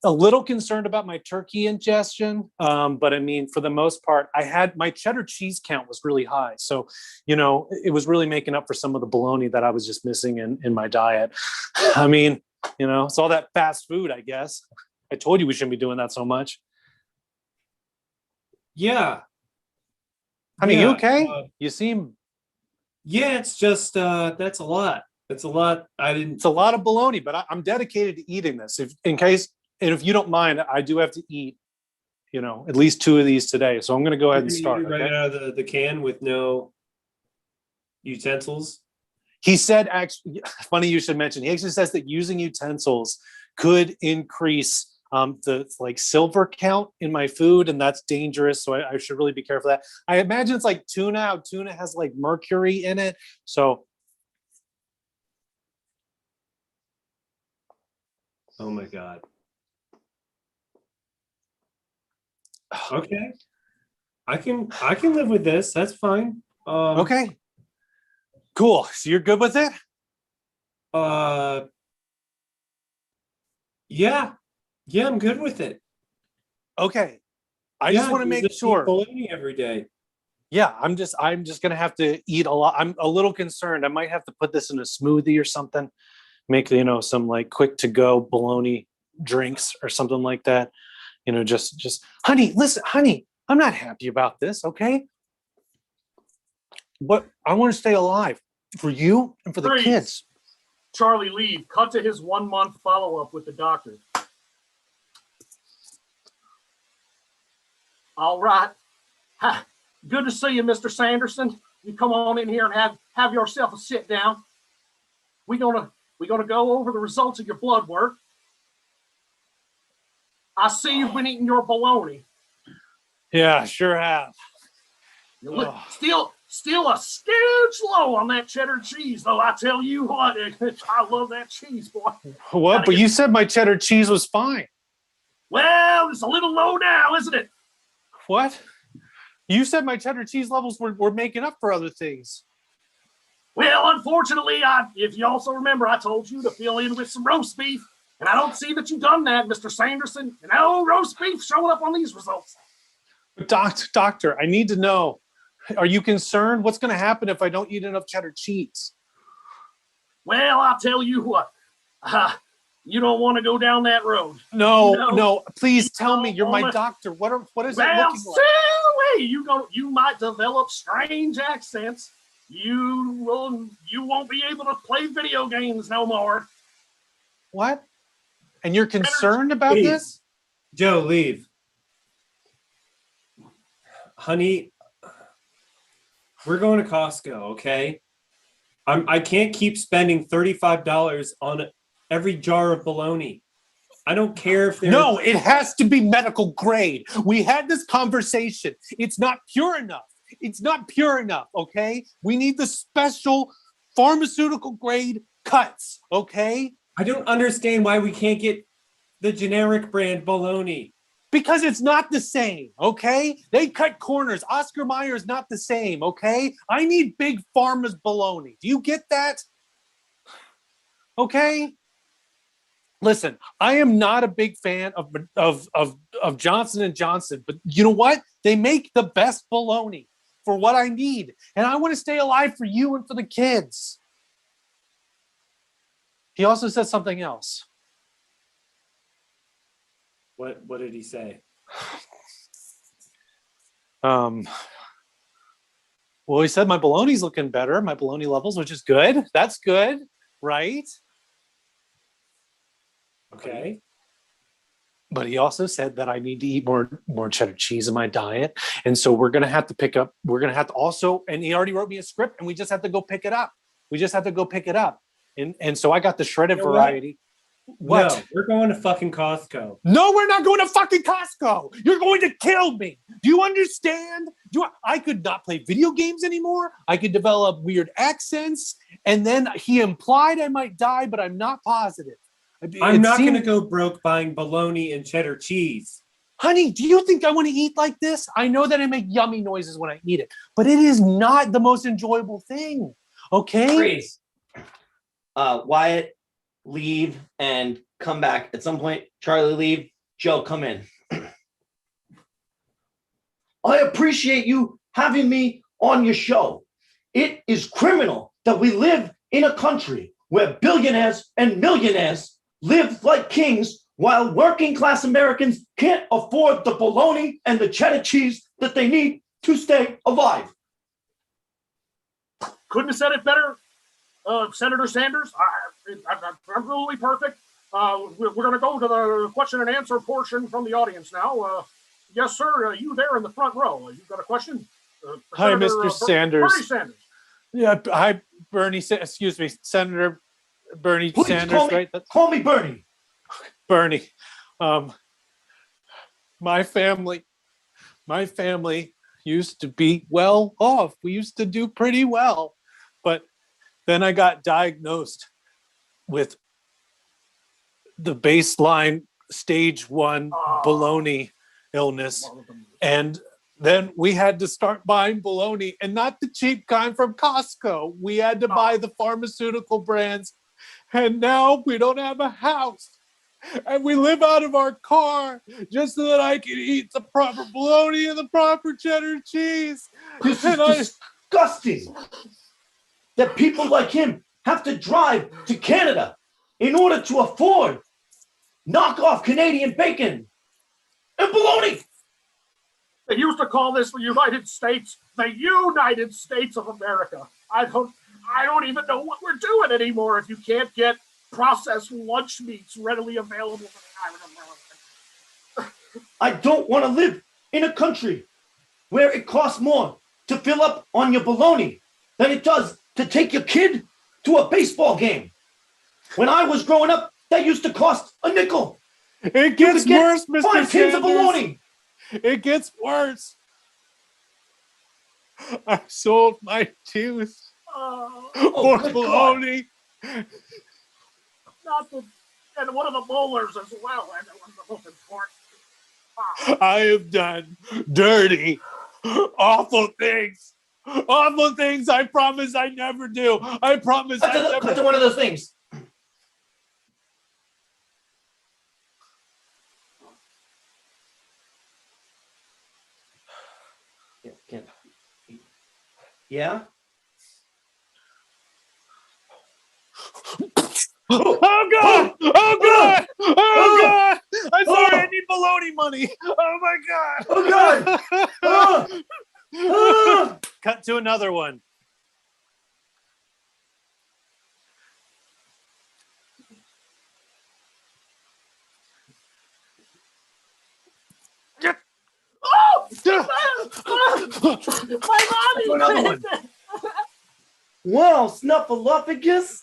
A little concerned about my turkey ingestion, but I mean, for the most part, I had my cheddar cheese count was really high. So, you know, it was really making up for some of the bologna that I was just missing in my diet. I mean, you know, it's all that fast food, I guess. I told you we shouldn't be doing that so much. Yeah. Honey, you okay? You seem... Yeah, it's just, that's a lot. It's a lot. It's a lot of bologna, but I'm dedicated to eating this. If you don't mind, I do have to eat, you know, at least 2 of these today. So I'm going to go ahead and start. Right out of the can with no utensils. He said, actually, funny you should mention, he actually says that using utensils could increase the like silver count in my food, and that's dangerous. So I should really be careful of that. I imagine it's like tuna. Tuna has like mercury in it. So. Oh my God. Okay. I can live with this. That's fine. Okay. Cool. So you're good with it? Yeah. Yeah, I'm good with it. Okay. I just want to make sure. Bologna every day. Yeah, I'm just gonna have to eat a lot. I'm a little concerned. I might have to put this in a smoothie or something. Make, you know, some like quick to go bologna drinks or something like that. You know, just honey, listen, honey, I'm not happy about this, okay? But I want to stay alive for you and for the kids. Charlie, leave. Cut to his 1-month follow-up with the doctor. All right. Ha. Good to see you, Mr. Sanderson. You come on in here and have yourself a sit down. We're gonna go over the results of your blood work. I see you've been eating your bologna. Yeah, sure have. You look, still a scooch low on that cheddar cheese, though. I tell you what, I love that cheese, boy. What? But you said my cheddar cheese was fine. Well, it's a little low now, isn't it? What? You said my cheddar cheese levels were making up for other things. Well, unfortunately, if you also remember, I told you to fill in with some roast beef. And I don't see that you've done that, Mr. Sanderson. And no roast beef showing up on these results. Doctor, I need to know. Are you concerned? What's going to happen if I don't eat enough cheddar cheese? Well, I'll tell you what. You don't want to go down that road. No. Please tell me. You're my doctor. What is it looking like? You might develop strange accents. You won't be able to play video games no more. What? And you're concerned about Leave. this? Joe, leave. Honey, we're going to Costco, okay? I can't keep spending $35 on every jar of bologna. I don't care if they're... No, it has to be medical grade. We had this conversation. It's not pure enough. It's not pure enough, okay? We need the special pharmaceutical grade cuts, okay? I don't understand why we can't get the generic brand bologna. Because it's not the same, okay? They cut corners. Oscar Mayer is not the same, okay? I need Big Pharma's bologna. Do you get that? Okay? Listen, I am not a big fan of Johnson & Johnson, but you know what? They make the best bologna for what I need. And I want to stay alive for you and for the kids. He also said something else. What did he say? Well, he said my bologna's looking better, my bologna levels, which is good. That's good, right? Okay. But he also said that I need to eat more cheddar cheese in my diet. And so we're going to have to also, and he already wrote me a script and we just have to go pick it up. And so I got the shredded variety. What? No, we're going to fucking Costco. No, we're not going to fucking Costco. You're going to kill me. Do you understand? I could not play video games anymore. I could develop weird accents. And then he implied I might die, but I'm not positive. I'm not going to go broke buying bologna and cheddar cheese. Honey, do you think I want to eat like this? I know that I make yummy noises when I eat it, but it is not the most enjoyable thing. Okay? Freeze. Wyatt, leave and come back at some point. Charlie, leave. Joe, come in. I appreciate you having me on your show. It is criminal that we live in a country where billionaires and millionaires live like kings while working class Americans can't afford the bologna and the cheddar cheese that they need to stay alive. Couldn't have said it better, Senator Sanders. I'm absolutely perfect. We're going to go to the question and answer portion from the audience now. Yes, sir. You there in the front row. You've got a question? Hi, Senator, Mr. Sanders. Bernie Sanders. Yeah, hi, Bernie. Excuse me, Senator Bernie Please Sanders, right? Call me Bernie. Bernie. My family used to be well off. We used to do pretty well. But then I got diagnosed with the baseline stage 1 bologna illness. And then we had to start buying bologna, and not the cheap kind from Costco. We had to buy the pharmaceutical brands. And now we don't have a house. And we live out of our car just so that I can eat the proper bologna and the proper cheddar cheese. This is disgusting that people like him have to drive to Canada in order to afford knockoff Canadian bacon and bologna. They used to call this the United States of America. I don't even know what we're doing anymore if you can't get processed lunch meats readily available. I don't want to live in a country where it costs more to fill up on your bologna than it does to take your kid to a baseball game. When I was growing up, that used to cost a nickel. It gets worse, Mr. 5 tins of Sanders. bologna. It gets worse. I sold my tooth for good bologna. And one of the bowlers as well. And one of the most important. I have done dirty, awful things. Awful things I promise I never do. I promise I never Cut to one of those things. Yeah? Oh God! Oh God! Oh God! I'm sorry, I need baloney money. Oh my God! Oh God! Cut to another one. Oh! My mommy! Another one. Well, Snuffleupagus,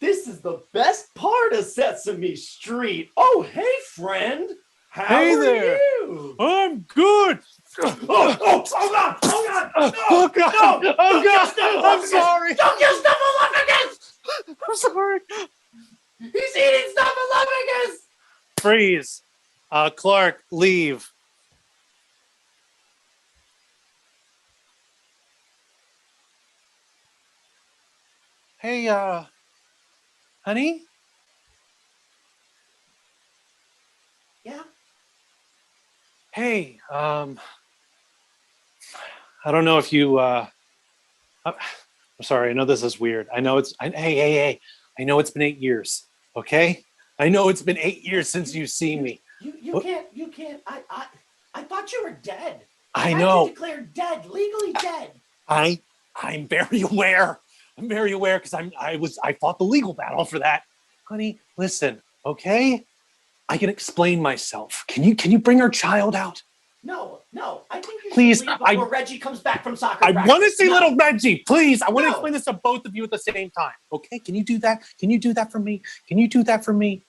this is the best part of Sesame Street. Oh, hey, friend. How Hey are there. you? I'm good. Oh God! Oh God! No! Oh God! No! Oh Don't kill God! I'm Snuffleupagus! sorry. Don't kill Snuffleupagus! I'm sorry. He's eating Snuffleupagus! Freeze. Clark, leave. Hey, honey? Yeah? Hey, I don't know if you, I'm sorry, I know this is weird. I know hey. I know it's been 8 years, okay? I know it's been 8 years since you've seen me. You can't. I thought you were dead. I had know. you declared dead, legally dead. I'm very aware. I'm very aware because I fought the legal battle for that. Honey, listen, okay? I can explain myself. Can you bring our child out? No. I think you Please, should leave before Reggie comes back from soccer I practice. want to see No. little Reggie. Please, I want to No. explain this to both of you at the same time. Okay? Can you do that? Can you do that for me? Can you do that for me?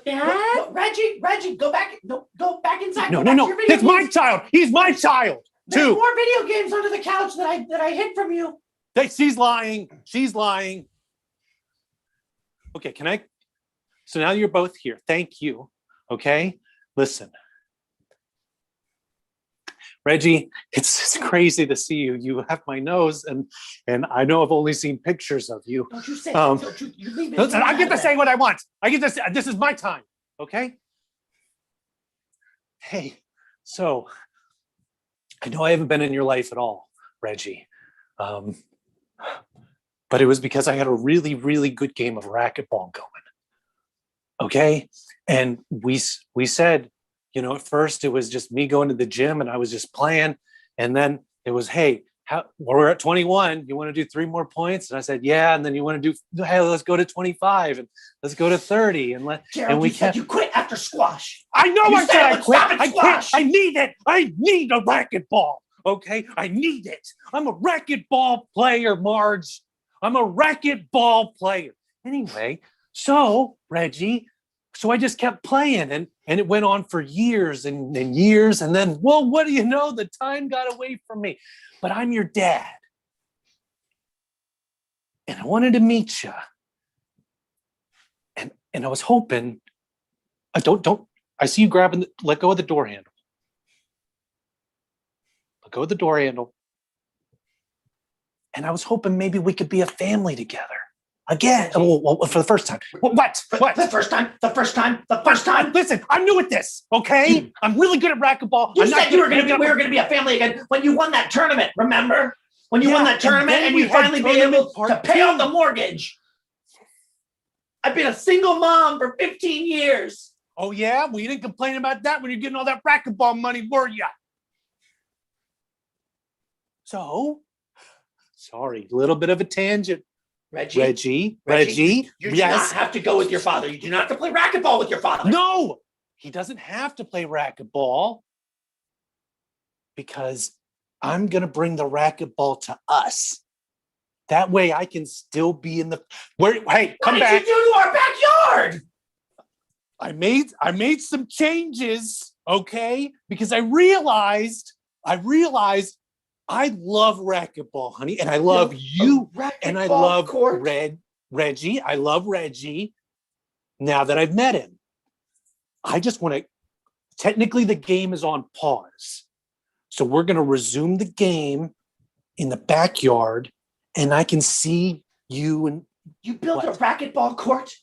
Dad? Reggie, go back. No, go back inside. No. Go back to your video That's my games. child. He's my child. There's Too. more video games under the couch that I hid from you. She's lying. She's lying. Okay, can I? So now you're both here. Thank you. Okay? Listen. Reggie, it's crazy to see you. You have my nose, and I know I've only seen pictures of you. Don't you say Um, don't you leave it. Listen, I get to say what I want. I get to say, this is my time, okay? Hey, so I know I haven't been in your life at all, Reggie. But it was because I had a really, really good game of racquetball going. Okay? And we said, at first it was just me going to the gym and I was just playing. And then it was, hey, we're at 21. You want to do 3 more points? And I said, yeah. And then you want to do, hey, let's go to 25 and let's go to 30. Gerald, we you said you quit after squash. I know You I said said I let's quit. stop at I squash. can't. I need it. I need a racquetball. Okay? I need it. I'm a racquetball player, Marge. I'm a racquetball player. Anyway, so Reggie, so I just kept playing and it went on for years and years. And then, well, what do you know? The time got away from me. But I'm your dad. And I wanted to meet you. And I was hoping, I see you grabbing, let go of the door handle. Let go of the door handle. And I was hoping maybe we could be a family together. Again, well, for the first time. What? The first time. Listen, I'm new at this, okay? I'm really good at racquetball. You said we were going to be a family again when you won that tournament, remember? When you won that tournament and you finally be able to pay off the mortgage. I've been a single mom for 15 years. Oh, yeah? Well, you didn't complain about that when you're getting all that racquetball money, were you? So, sorry, a little bit of a tangent. Reggie. You do Yes. not have to go with your father. You do not have to play racquetball with your father. No, he doesn't have to play racquetball because I'm going to bring the racquetball to us. That way I can still be in the... Hey, come back. What did you do to our backyard? I made some changes, okay? Because I realized I love racquetball, honey, and I love you, and I love Reggie. I love Reggie. Now that I've met him, I just want to. Technically, the game is on pause, so we're going to resume the game in the backyard, and I can see you and you built a racquetball court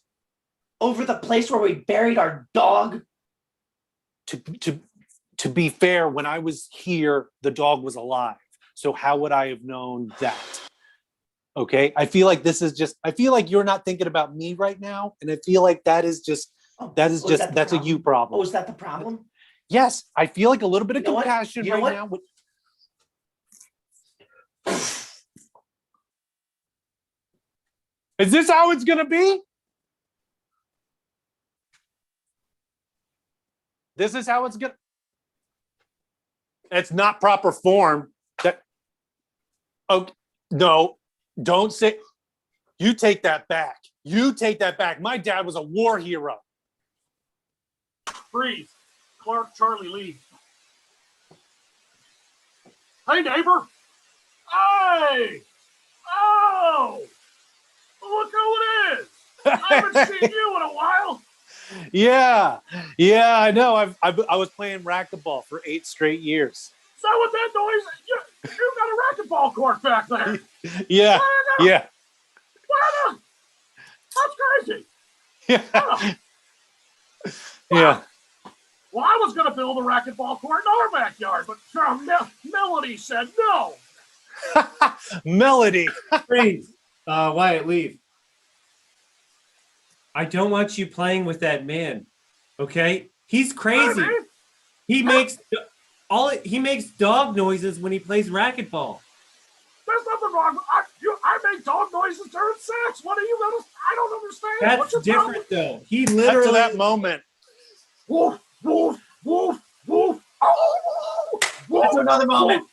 over the place where we buried our dog. To be fair, when I was here, the dog was alive. So how would I have known that? Okay. I feel like I feel like you're not thinking about me right now. And I feel like that's a you problem. Oh, is that the problem? Yes. I feel like a little bit of You know what? compassion You know right what? now. Is this how it's going to be? This is how it's going to. It's not proper form. Okay, no, don't say. You take that back. You take that back. My dad was a war hero. Freeze. Clark, Charlie, Lee. Hey, neighbor. Hey. Oh. Look who it is. I haven't seen you in a while. Yeah, I know. I was playing racquetball for 8 straight years. So with that noise, you got a racquetball court back there. Yeah, yeah. What? That's crazy. Yeah. Yeah. Well, I was going to build a racquetball court in our backyard, but Melody said no. Melody. Freeze. Wyatt, leave. I don't want you playing with that man. Okay? He's crazy. He makes dog noises when he plays racquetball. There's nothing wrong. I make dog noises during sex. What are you gonna? I don't understand. That's What's your different, problem? though. He literally. Up to that moment. Woof, woof, woof, woof. Oh, woof, That's another moment.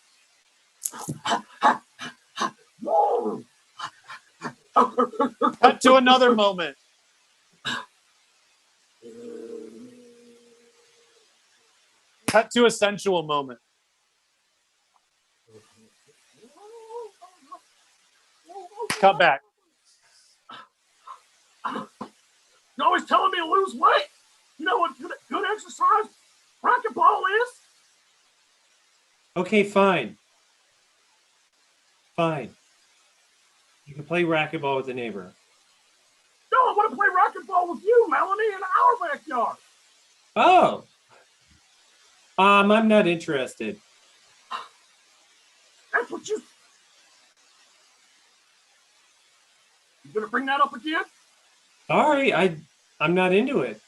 Woof. Cut to another moment. Cut to a sensual moment. Cut back. You're always telling me to lose weight. You know what good exercise racquetball is? Okay, fine. Fine. You can play racquetball with a neighbor. No, I want to play racquetball with you, Melanie, in our backyard. Oh. I'm not interested. That's what you gonna bring that up again? Sorry, I'm not into it.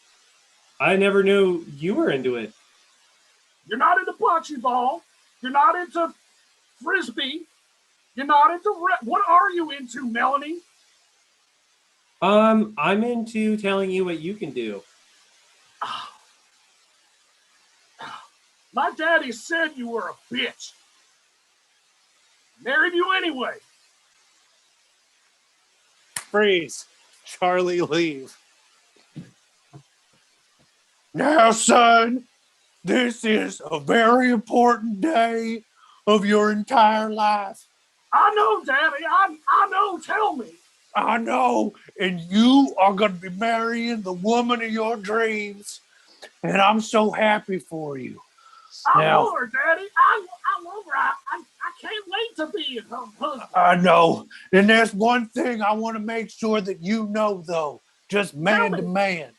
I never knew you were into it. You're not into bocce ball. You're not into frisbee. You're not into what are you into, Melanie? I'm into telling you what you can do. My daddy said you were a bitch. Married you anyway. Freeze. Charlie, leave. Now, son, this is a very important day of your entire life. I know, Daddy. I know. Tell me. I know. And you are going to be marrying the woman of your dreams. And I'm so happy for you. I love her, Daddy. I love her. I can't wait to be her husband. I know. And there's one thing I want to make sure that you know, though. Just man to man.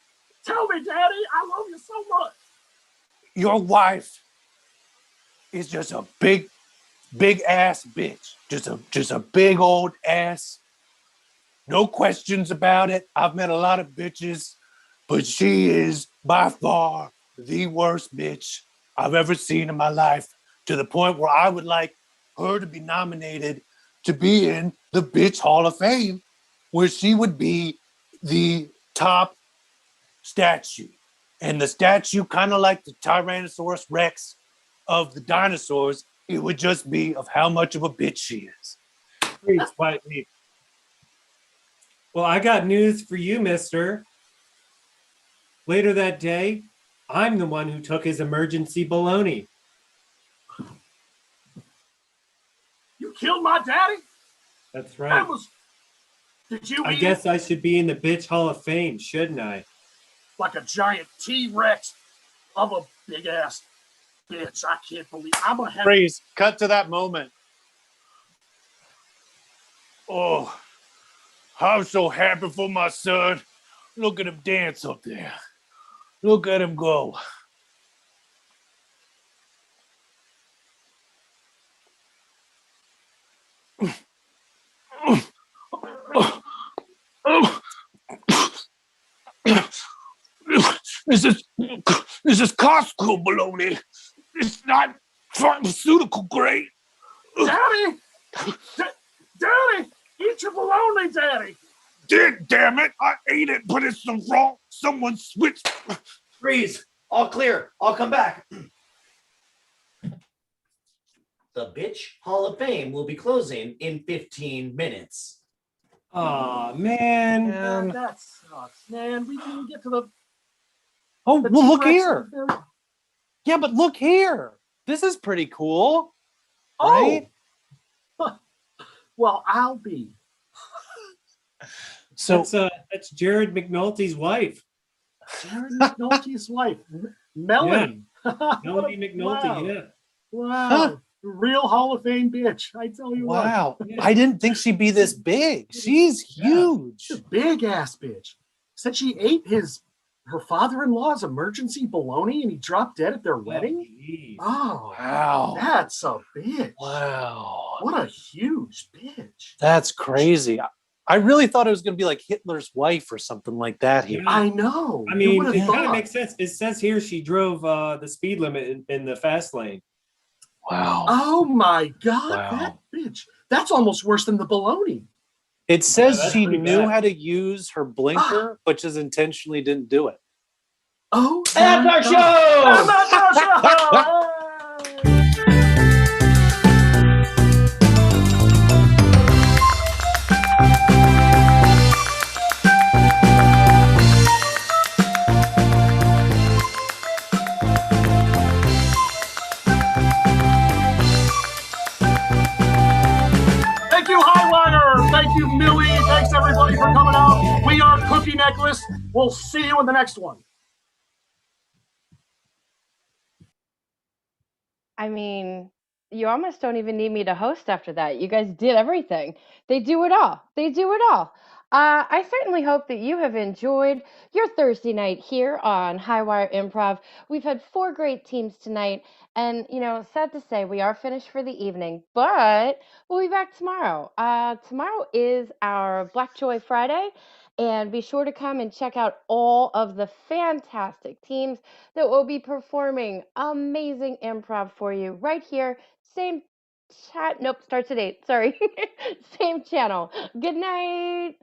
Tell me, Daddy. I love you so much. Your wife is just a big ass bitch. Just a big old ass. No questions about it. I've met a lot of bitches, but she is by far the worst bitch I've ever seen in my life, to the point where I would like her to be nominated to be in the Bitch Hall of Fame, where she would be the top statue. And the statue, kind of like the Tyrannosaurus Rex of the dinosaurs, it would just be of how much of a bitch she is. Please, quietly. Well, I got news for you, mister. Later that day, I'm the one who took his emergency baloney. You killed my daddy? That's right. Did you I eat guess it? I should be in the Bitch Hall of Fame, shouldn't I? Like a giant T-Rex of a big ass bitch. I can't believe I'm gonna have. Freeze. Cut to that moment. Oh, I'm so happy for my son. Look at him dance up there. Look at him go. This is Costco baloney. It's not pharmaceutical grade. Daddy! Daddy! Eat your bologna, Daddy! Damn it! I ate it, but it's the wrong. Someone switched. Freeze. All clear. I'll come back. The Bitch Hall of Fame will be closing in 15 minutes. Aw, man. That sucks, man. We didn't get to the. Oh, the well, look T-Rex here. at the very- Yeah, but look here. This is pretty cool. Oh! Right? Well, I'll be. So that's Jared McNulty's wife. Jared McNulty's wife, Melanie. Melanie McNulty, Wow. yeah. Wow. Huh. Real Hall of Fame bitch. I tell you what. wow. I didn't think she'd be this big. She's huge. She's a big ass bitch. Said she ate her father-in-law's emergency bologna and he dropped dead at their wedding. Oh, wow. That's a bitch. Wow. What a huge bitch. That's crazy. I really thought it was going to be like Hitler's wife or something like that here. I know. I mean, it kind of makes sense. It says here she drove the speed limit in the fast lane. Wow. Oh my God, Wow. that bitch. That's almost worse than the bologna. It says that's she pretty knew bad. how to use her blinker, but just intentionally didn't do it. Oh, That's our show! That's our show! Thank you, Highwire. Thank you, Millie. Thanks, everybody, for coming out. We are Cookie Necklace. We'll see you in the next one. I mean, you almost don't even need me to host after that. You guys did everything. They do it all. They do it all. I certainly hope that you have enjoyed your Thursday night here on Highwire Improv. We've had 4 great teams tonight, and sad to say, we are finished for the evening, but we'll be back tomorrow. Tomorrow is our Black Joy Friday, and be sure to come and check out all of the fantastic teams that will be performing amazing improv for you right here. Same chat. Nope, starts at 8. Sorry. Same channel. Good night.